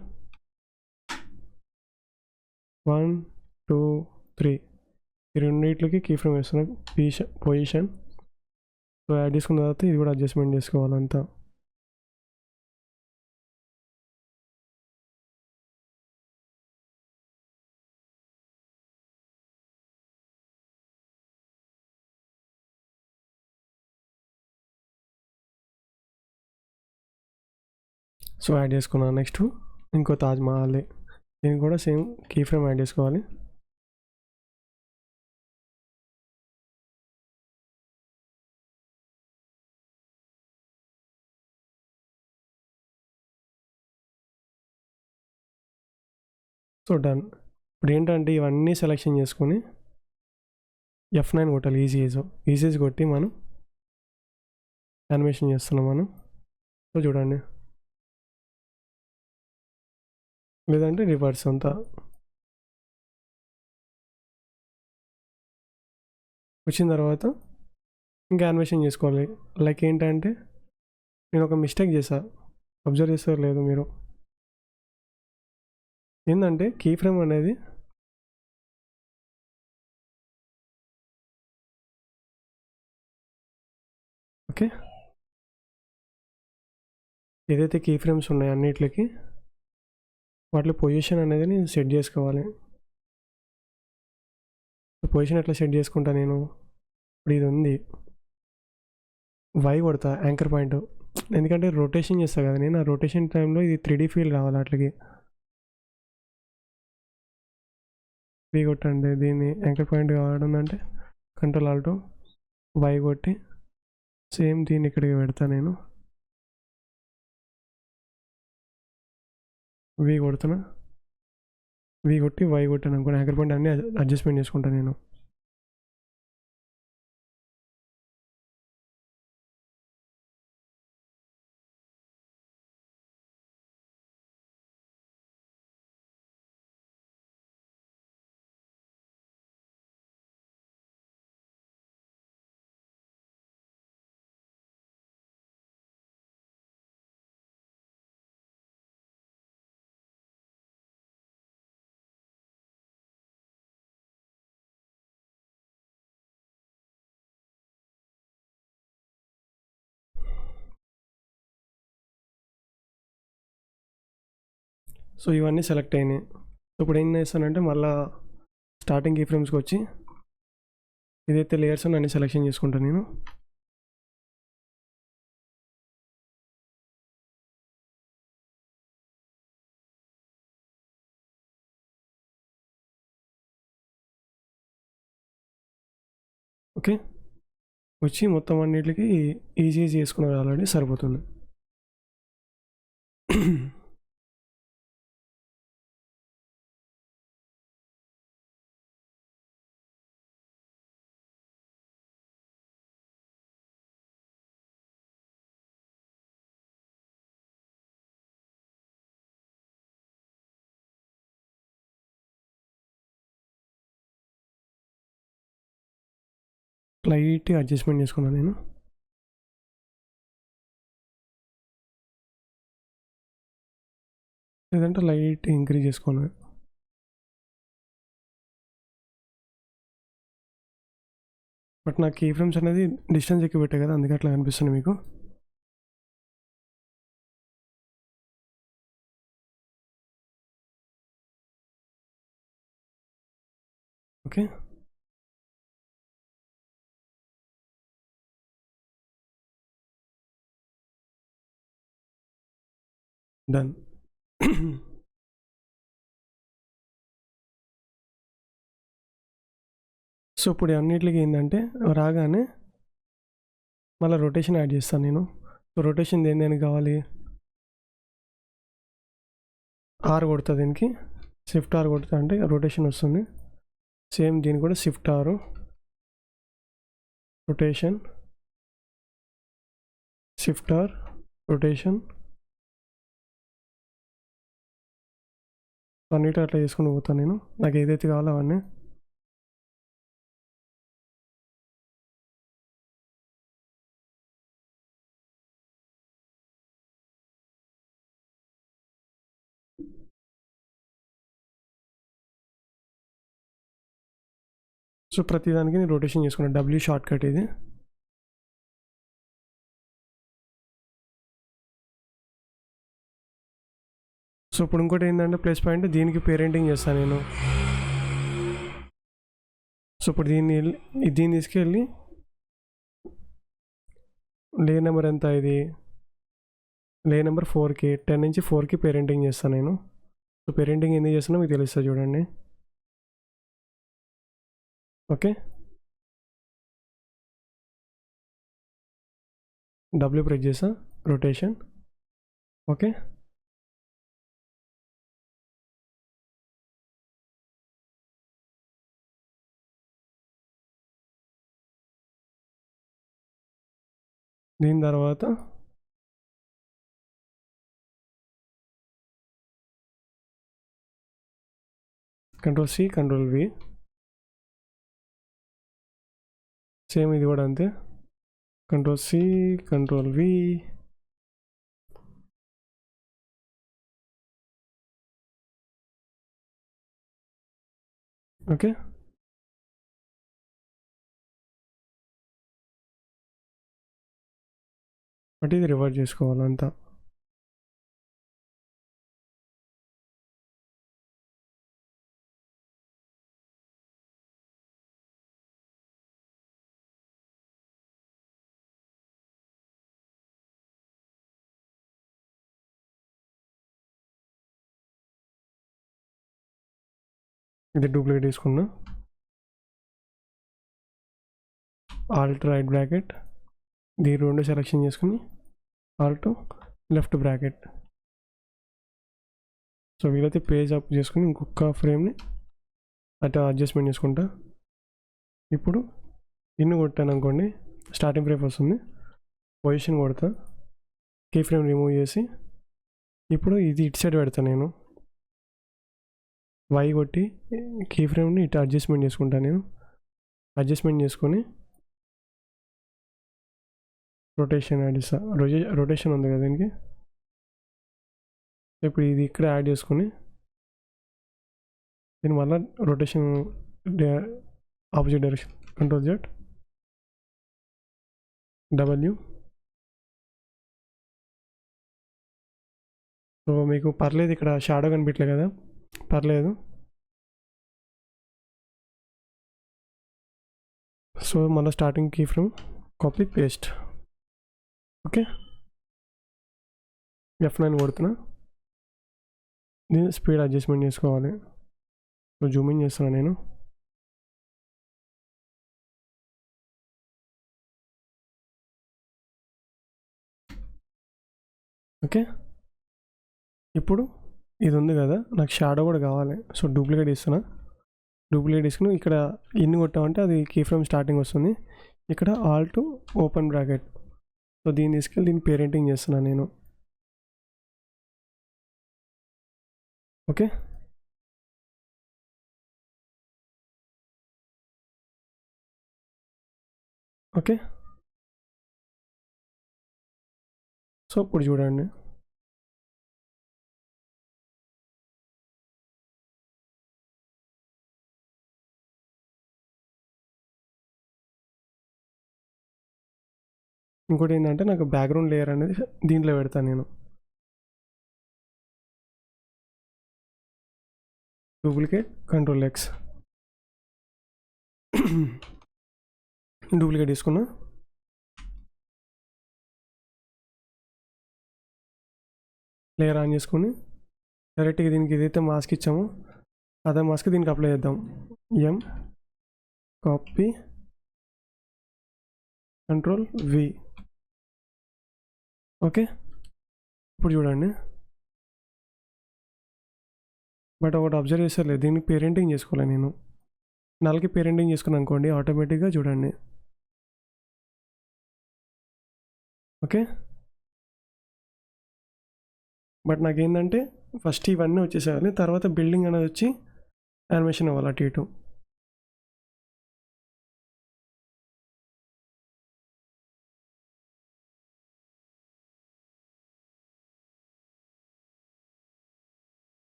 1 2 3 ఈ రెండింటికి కీ ఫ్రేమ్ వేస్తున్నాం. పొజిషన్ సో యాడ్ చేసుకున్న తర్వాత ఇది కూడా అడ్జస్ట్మెంట్ చేసుకోవాలంతా. సో యాడ్ చేసుకున్నాను. నెక్స్ట్ ఇంకో తాజ్ మహల్, దీనికి కూడా సేమ్ కీ ఫ్రేమ్ యాడ్ చేసుకోవాలి. So done. ఇప్పుడు ఏంటంటే ఇవన్నీ సెలెక్షన్ చేసుకొని F9 కొట్టాలి. ఈజీజ్ కొట్టి మనం యానిమేషన్ చేస్తున్నాం మనం. సో చూడండి, లేదంటే రివర్స్ అంతా వచ్చిన తర్వాత ఇంకా యానిమేషన్ చేసుకోవాలి. లైక్ ఏంటంటే నేను ఒక మిస్టేక్ చేశా, అబ్జర్వ్ చేస్తారు లేదు మీరు. ఏంటంటే కీ ఫ్రేమ్ అనేది ఓకే, ఏదైతే కీ ఫ్రేమ్స్ ఉన్నాయో అన్నిటికి వాటి పొజిషన్ అనేది నేను సెట్ చేసుకోవాలి. పొజిషన్ ఎట్లా సెట్ చేసుకుంటా నేను, ఇప్పుడు ఇది ఉంది, వై కొడతా యాంకర్ పాయింట్. ఎందుకంటే రొటేషన్ చేస్తా కదా నేను, ఆ రొటేషన్ టైంలో ఇది 3D ఫీల్ రావాలి అట్లకి. వీ కొట్టండి, దీన్ని యాంకర్ పాయింట్ కావడం అంటే కంట్రోల్ ఆల్ట్ వై కొట్టి సేమ్ దీన్ని ఇక్కడికి పెడతా నేను. వీ కొడుతున్నా, వీ కొట్టి వై కొట్టాను అనుకోండి, యాంకర్ పాయింట్ అన్నీ అడ్జస్ట్మెంట్ చేసుకుంటాను నేను. సో ఇవన్నీ సెలెక్ట్ అయినాయి. ఇప్పుడు ఏం చేస్తానంటే మళ్ళీ స్టార్టింగ్ కీ ఫ్రేమ్స్కి వచ్చి ఏదైతే లేయర్స్ అన్ని సెలెక్షన్ చేసుకుంటాను నేను. ఓకే, వచ్చి మొత్తం అన్నిటికి ఈజీ చేసుకున్నారు ఆల్రెడీ, సరిపోతుంది. లైట్ అడ్జస్ట్మెంట్ చేసుకున్నాను నేను. లేదంటే లైట్ ఇంక్రీజ్ చేసుకోను. బట్ నాకు కీ ఫ్రేమ్స్ అనేది డిస్టెన్స్ ఎక్కువ పెట్టాయి కదా, అందుకే అట్లా కనిపిస్తుంది మీకు. Okay, done. సో ఇప్పుడు అన్నిటికి ఏంటంటే రాగానే మళ్ళీ రొటేషన్ యాడ్ చేస్తాను నేను. సో రొటేషన్ దేని కావాలి, ఆర్ కొడుతుంది దీనికి, షిఫ్ట్ ఆర్ కొడుతుంది అంటే రొటేషన్ వస్తుంది. సేమ్ దీనికి కూడా shift R, rotation, shift R, rotation. అన్నిటి అట్లా చేసుకుని పోతాను నేను, నాకు ఏదైతే కావాలో అవన్నీ. సో ప్రతిదానికి నేను రొటేషన్ చేసుకున్నాను, డబ్ల్యూ షార్ట్ కట్ ఇది. సో ఇప్పుడు ఇంకోటి ఏంటంటే ప్లస్ పాయింట్, దీనికి పేరెంటింగ్ చేస్తాను నేను. సో ఇప్పుడు దీన్ని తీసుకెళ్ళి లే నెంబర్ ఎంత, ఇది లే నెంబర్ 4కి 10 నుంచి 4కి పేరెంటింగ్ చేస్తాను నేను. సో పేరెంటింగ్ ఎందుకు చేస్తున్నా మీకు తెలుస్తుంది చూడండి. ఓకే, డబ్ల్యూ ప్రెస్ చేసా, రొటేషన్. ఓకే, దీని తర్వాత Ctrl+C Ctrl+V, సేమ్ ఇది కూడా అంతే, Ctrl+C Ctrl+V. ఓకే, బట్ ఇది రివర్ట్ చేసుకోవాలంతా. ఇది డూప్లికేట్ తీసుకున్నా, ఆల్ట్ రైట్ బ్రాకెట్, దీని రెండు సెలెక్షన్ చేసుకుని ఆల్ట్ లెఫ్ట్ బ్రాకెట్. సో వీలైతే పేజ్ అప్ చేసుకుని ఇంకొక ఫ్రేమ్ని అట్లా అడ్జస్ట్మెంట్ చేసుకుంటా. ఇప్పుడు ఇన్ని కొట్టాను అనుకోండి, స్టార్టింగ్ ఫ్రేమ్ వస్తుంది, పొజిషన్ కొడతా, కీ ఫ్రేమ్ రిమూవ్ చేసి ఇప్పుడు ఇది ఇటు సైడ్ పెడతాను నేను. వై కొట్టి కీ ఫ్రేమ్ని ఇటు అడ్జస్ట్మెంట్ చేసుకుంటాను నేను. అడ్జస్ట్మెంట్ చేసుకొని రొటేషన్ యాడ్ చేస్తా, రొటేషన్ ఉంది కదా దీనికి. ఇప్పుడు ఇది ఇక్కడ యాడ్ చేసుకొని దీని వల్ల rotation opposite direction, Ctrl+Z, W, so మీకు పర్లేదు, ఇక్కడ షాడో కనిపించలే కదా, పర్లేదు. సో మళ్ళీ starting key frame copy paste. Okay, F9 కొడుతున్నా. దీన్ని స్పీడ్ అడ్జస్ట్మెంట్ చేసుకోవాలి. సో జూమ్ ఇన్ చేస్తున్నాను నేను. ఓకే, ఇప్పుడు ఇది ఉంది కదా, నాకు షాడో కూడా కావాలి. సో డూప్లికేట్ ఇస్తున్నా. డూప్లికేట్ తీసుకుని ఇక్కడ ఇన్ని కొట్టామంటే అది కీ ఫ్రేమ్ స్టార్టింగ్ వస్తుంది. ఇక్కడ ఆల్ట్ ఓపెన్ బ్రాకెట్. సో దీన్ని తీసుకెళ్ళి దీన్ని పేరెంటింగ్ చేస్తున్నాను నేను. Okay, okay. సో ఇప్పుడు చూడండి, ఇంకోటి ఏంటంటే నాకు బ్యాక్గ్రౌండ్ లేయర్ అనేది దీంట్లో పెడతాను నేను. Duplicate Ctrl+X. డూప్లికేట్ తీసుకున్నా. లేయర్ ఆన్ చేసుకొని డైరెక్ట్గా దీనికి ఏదైతే మాస్క్ ఇచ్చామో అదే మాస్క్ దీనికి అప్లై చేద్దాం. ఎం కాపీ Ctrl+V. ఓకే, ఇప్పుడు చూడండి. బట్ ఒకటి అబ్జర్వ్ చేస్తలేదు, దీనికి పేరెంటింగ్ చేసుకోవాలి నేను. నల్కి పేరెంటింగ్ చేసుకున్నాను అనుకోండి, ఆటోమేటిక్గా చూడండి. ఓకే, బట్ నాకేంటంటే ఫస్ట్ ఇవన్నీ వచ్చేసేయాలి, తర్వాత బిల్డింగ్ అనేది వచ్చి యానిమేషన్ అవ్వాలి అటు ఇటు.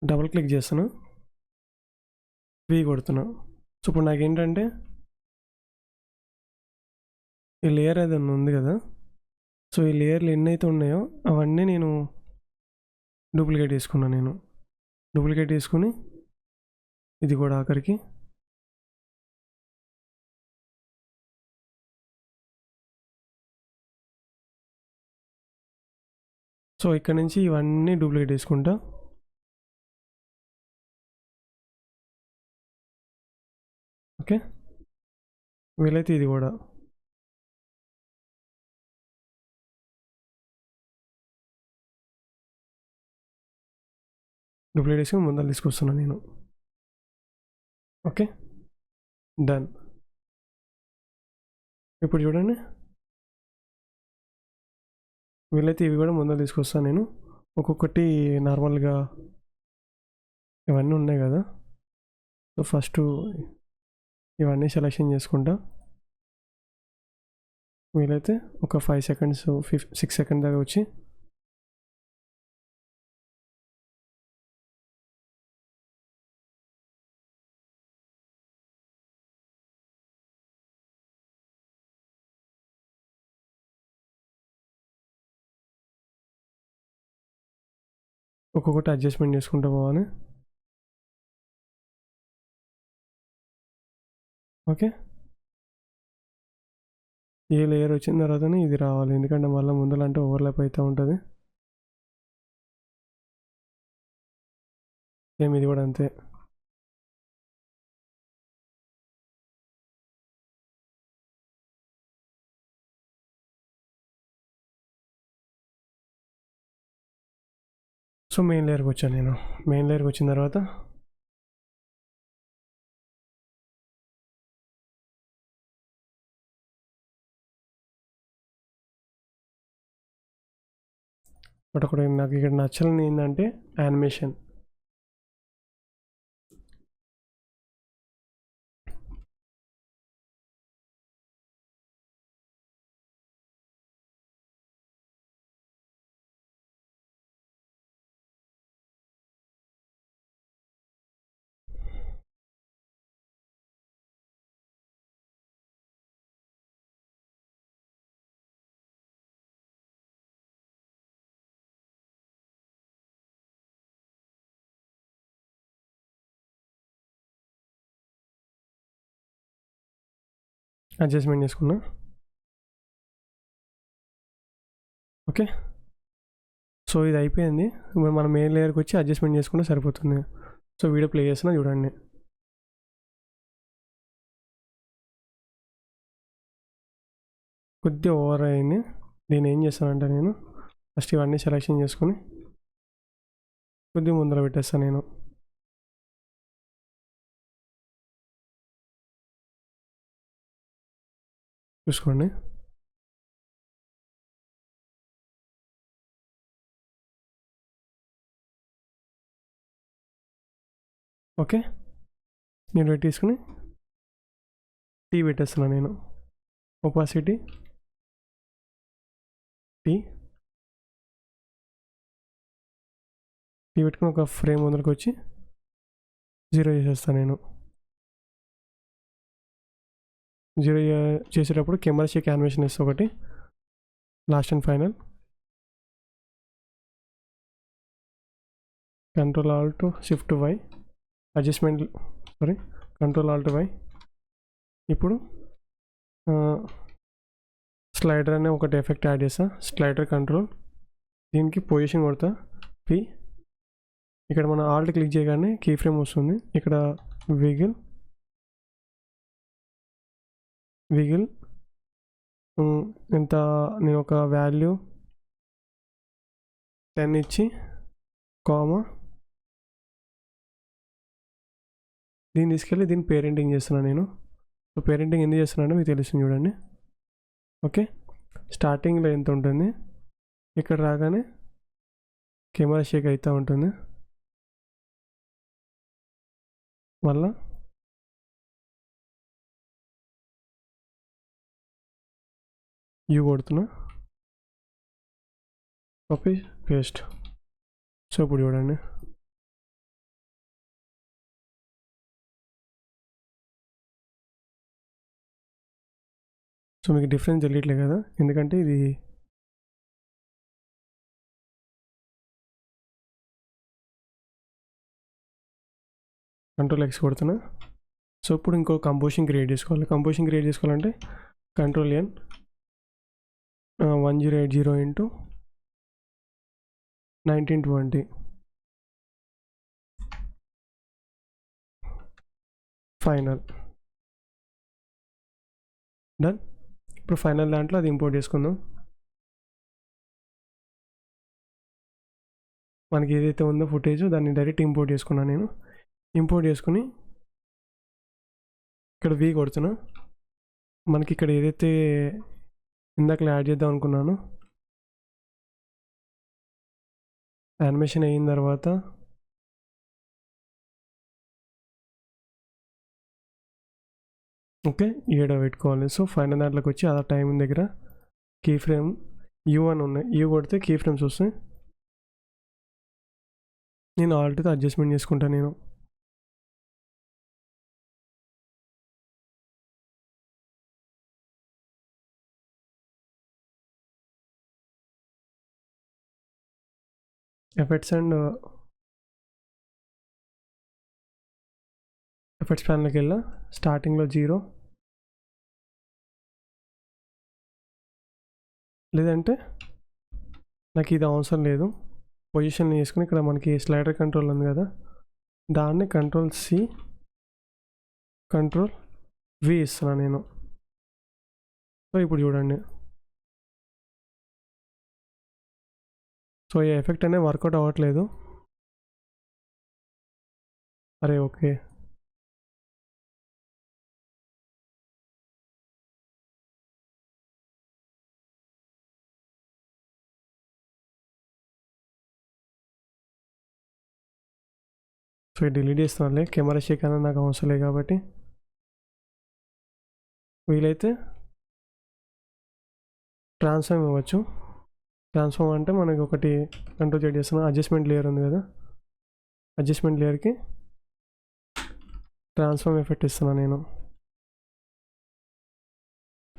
డబుల్ క్లిక్ చేస్తాను, వి కొడుతున్నా. సో ఇప్పుడు నాకేంటంటే ఈ లేయర్ అది ఉంది కదా, సో ఈ లేయర్లు ఎన్నైతే ఉన్నాయో అవన్నీ నేను డూప్లికేట్ తీసుకున్నాను నేను. డూప్లికేట్ తీసుకుని ఇది కూడా ఆఖరికి సో ఇక్కడ నుంచి ఇవన్నీ డూప్లికేట్ తీసుకుంటా. ఓకే, వీలైతే ఇది కూడా. డూప్లికేట్ తీసుకుని ముందర తీసుకొస్తున్నాను నేను. Okay, done. ఇప్పుడు చూడండి, వీలైతే ఇవి కూడా ముందర తీసుకొస్తాను నేను. ఒక్కొక్కటి నార్మల్గా ఇవన్నీ ఉన్నాయి కదా, సో ఫస్ట్ ఇవన్నీ సెలెక్షన్ చేసుకుంటా. వీలైతే ఒక 5 సెకండ్స్ 6 సెకండ్ దాకా వచ్చి ఒక్కొక్కటి అడ్జస్ట్మెంట్ చేసుకుంటూ పోవాలి. ఓకే, ఏ లేయర్ వచ్చిన తర్వాతనే ఇది రావాలి, ఎందుకంటే మళ్ళీ ముందలంటే ఓవర్లాప్ అవుతూ ఉంటుంది. సేమ్ ఇది కూడా అంతే. సో మెయిన్ లేయర్కి వచ్చాను నేను. మెయిన్ లేయర్కి వచ్చిన తర్వాత బట్ ఒకటి నాకు ఇక్కడ నచ్చని ఏంటంటే యానిమేషన్. అడ్జస్ట్మెంట్ చేసుకున్నా. ఓకే, సో ఇది అయిపోయింది. ఇప్పుడు మనం మెయిన్ లేయర్కి వచ్చి అడ్జస్ట్మెంట్ చేసుకుంటే సరిపోతుంది. సో వీడియో ప్లే చేస్తున్నా చూడండి. కొద్దిగా ఓవర్ అయింది. నేను ఏం చేస్తానంటే నేను ఫస్ట్ ఇవన్నీ సెలెక్షన్ చేసుకొని కొద్దిగా ముందర పెట్టేస్తాను నేను. చూసుకోండి. ఓకే, నేను పెట్టేసుకుని టీ పెట్టేస్తున్నాను నేను. ఒపాసిటీ టీ పెట్టుకుని ఒక ఫ్రేమ్ ముందరకు వచ్చి 0 చేసేస్తాను నేను. 0 చేసేటప్పుడు కెమెరా షేక్ యానిమేషన్ వేస్తే ఒకటి, last and final. Ctrl+Alt+Shift+Y adjustment, Ctrl+Alt+Y. ఇప్పుడు స్లైడర్ అనే ఒకటి ఎఫెక్ట్ యాడ్ చేస్తా. స్లైడర్ కంట్రోల్, దీనికి పొజిషన్ కొడతా P. ఇక్కడ మన ఆల్ట్ క్లిక్ చేయగానే కీ ఫ్రేమ్ వస్తుంది. ఇక్కడ విగిల్ ఎంత, నేను ఒక వాల్యూ 10 ఇచ్చి కామా దీన్ని తీసుకెళ్ళి దీన్ని పేరెంటింగ్ చేస్తున్నాను నేను. సో పేరెంటింగ్ ఎందుకు చేస్తున్నానో మీకు తెలుస్తుంది చూడండి. ఓకే, స్టార్టింగ్లో ఎంత ఉంటుంది, ఇక్కడ రాగానే కెమెరా షేక్ అవుతూ ఉంటుంది. మళ్ళా యూ కొడుతున్నా, కాపీ పేస్ట్. సో ఇప్పుడు చూడండి. సో మీకు డిఫరెన్స్ తెలియట్లేదు కదా, ఎందుకంటే ఇది Ctrl+X కొడుతున్నా. సో ఇప్పుడు ఇంకో కంపోజిషన్ క్రియేట్ చేసుకోవాలి. కంపోజిషన్ క్రియేట్ చేసుకోవాలంటే Ctrl+N 1080 × 1920 ఫైనల్. డన్. ఇప్పుడు ఫైనల్ దాంట్లో అది ఇంపోర్ట్ చేసుకుందాం. మనకి ఏదైతే ఉందో ఫుటేజ్ దాన్ని డైరెక్ట్ ఇంపోర్ట్ చేసుకున్నాను నేను. ఇంపోర్ట్ చేసుకుని ఇక్కడ V కొడుతున్నా. మనకి ఇక్కడ ఏదైతే ఇందాక యాడ్ చేద్దాం అనుకున్నాను, యానిమేషన్ అయిన తర్వాత ఓకే ఏడో పెట్టుకోవాలి. సో ఫైనల్ దాంట్లోకి వచ్చి ఆ టైం దగ్గర కీ ఫ్రేమ్ U అని ఉన్నాయి, U కొడితే కీ ఫ్రేమ్స్ వస్తాయి. నేను ఆల్ట్తో అడ్జస్ట్మెంట్ చేసుకుంటాను నేను. ఎఫెక్ట్స్ ప్యానల్కి వెళ్ళా, స్టార్టింగ్లో 0, లేదంటే నాకు ఇది అవసరం లేదు, పొజిషన్ చేసుకుని ఇక్కడ మనకి స్లైడర్ కంట్రోల్ ఉంది కదా, దాన్ని Ctrl+C Ctrl+V ఇస్తున్నాను నేను. సో ఇప్పుడు చూడండి. సో ఈ ఎఫెక్ట్ అనేది వర్కౌట్ అవ్వట్లేదు. అరే ఓకే, సో డిలీట్ చేస్తున్నానులే, కెమెరా షేక్ అనేది నాకు అవసరం లేదు కాబట్టి. వీలైతే ట్రాన్స్ఫార్మ్ ఇవ్వచ్చు. ట్రాన్స్ఫార్మ్ అంటే మనకి ఒకటి Ctrl+Z చేస్తున్నాం, అడ్జస్ట్మెంట్ లేయర్ ఉంది కదా, అడ్జస్ట్మెంట్ లేయర్కి ట్రాన్స్ఫార్మ్ ఎఫెక్ట్ ఇస్తున్నాను నేను.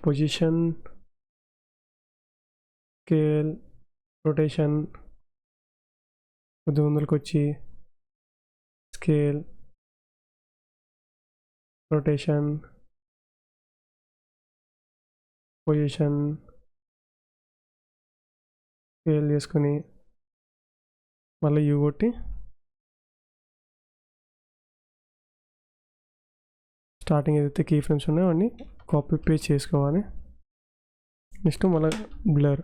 పొజిషన్, స్కేల్, రొటేషన్, కొద్ది ముందుకు వచ్చి స్కేల్, రొటేషన్, పొజిషన్ స్కేల్ చేసుకొని మళ్ళీ యూ కొట్టి స్టార్టింగ్ ఏదైతే కీ ఫ్రేమ్స్ ఉన్నాయో అన్నీ కాపీ పేస్ట్ చేసుకోవాలి. నెక్స్ట్ మళ్ళీ బ్లర్,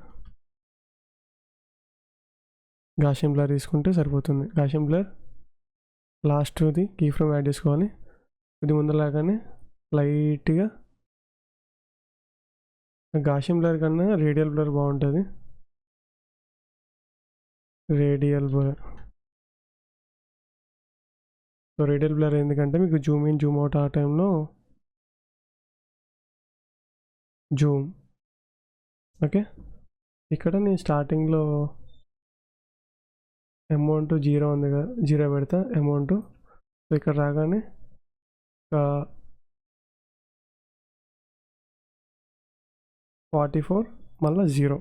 గాషియన్ బ్లర్ తీసుకుంటే సరిపోతుంది. గాషియన్ బ్లర్ లాస్ట్ది కీ ఫ్రేమ్ యాడ్ చేసుకోవాలి. ఇది ముందలాగానే లైట్గా గాషియన్ బ్లర్ కన్నా రేడియల్ బ్లర్ బాగుంటుంది. Radial blur, so radial blur ఎందుకంటే మీకు జూమ్ ఇన్ జూమ్ అవుట్ ఆ టైంలో జూమ్. ఓకే, ఇక్కడ నేను స్టార్టింగ్లో అమౌంట్ 0 ఉంది కదా, 0 పెడతా అమౌంట్. సో ఇక్కడ రాగానే 44 మళ్ళీ 0.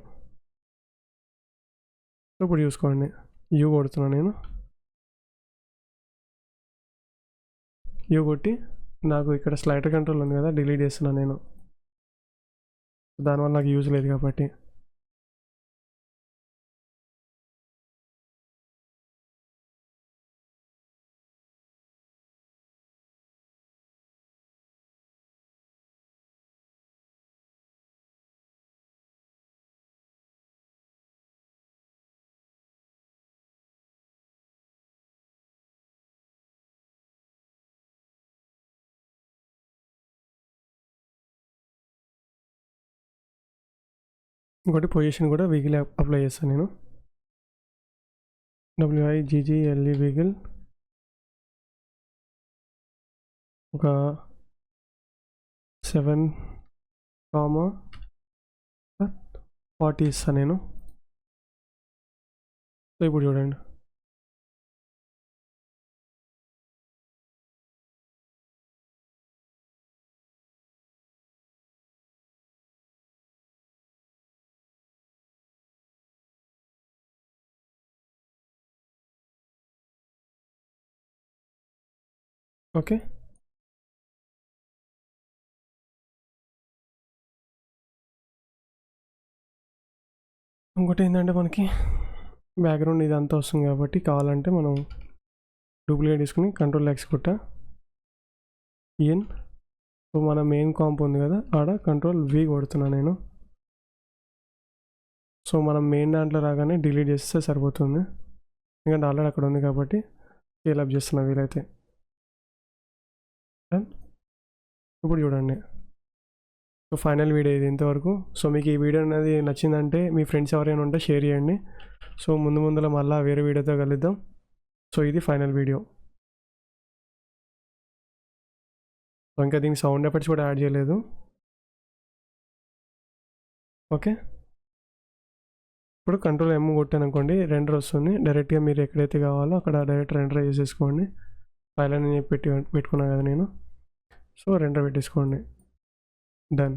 సో ఇప్పుడు చూసుకోండి, యూ కొడుతున్నాను నేను. యూ కొట్టి నాకు ఇక్కడ స్లైడర్ కంట్రోల్ ఉంది కదా, డిలీట్ చేస్తున్నాను నేను, దానివల్ల నాకు యూజ్ లేదు కాబట్టి. ఇంకోటి పొజిషన్ కూడా విగిల్ అప్లై చేస్తాను నేను. WIGGLE విగిల్ ఒక 7,40 ఇస్తాను నేను. సో ఇప్పుడు చూడండి, ఓకే. ఇంకోటి ఏంటంటే మనకి బ్యాక్గ్రౌండ్ ఇదంతా వస్తుంది కాబట్టి కావాలంటే మనం డూప్లికేట్ తీసుకుని Ctrl X కొట్టా ఎన్. సో మన మెయిన్ కాంప్ ఉంది కదా, ఆడ Ctrl V కొడుతున్నా నేను. సో మనం మెయిన్ దాంట్లో రాగానే డిలీట్ చేస్తే సరిపోతుంది, ఎందుకంటే ఆల్రెడీ అక్కడ ఉంది కాబట్టి స్కేల్ అప్ చేస్తున్నా వీలైతే. ఇప్పుడు చూడండి, సో ఫైనల్ వీడియో ఇది ఇంతవరకు. సో మీకు ఈ వీడియో అనేది నచ్చిందంటే మీ ఫ్రెండ్స్ ఎవరైనా ఉంటే షేర్ చేయండి. సో ముందులో మళ్ళీ వేరే వీడియోతో కలుద్దాం. సో ఇది ఫైనల్ వీడియో. సో ఇంకా దీనికి సౌండ్ ఎఫెక్ట్స్ కూడా యాడ్ చేయలేదు. ఓకే, ఇప్పుడు Ctrl M కొట్టాను అనుకోండి, రెండర్ వస్తుంది. డైరెక్ట్గా మీరు ఎక్కడైతే కావాలో అక్కడ డైరెక్ట్ రెండర్ చేసేసుకోండి. ఫైల్ అని పెట్టుకున్నాను కదా నేను. సో రెండర్ పెట్టేసుకోండి, డన్.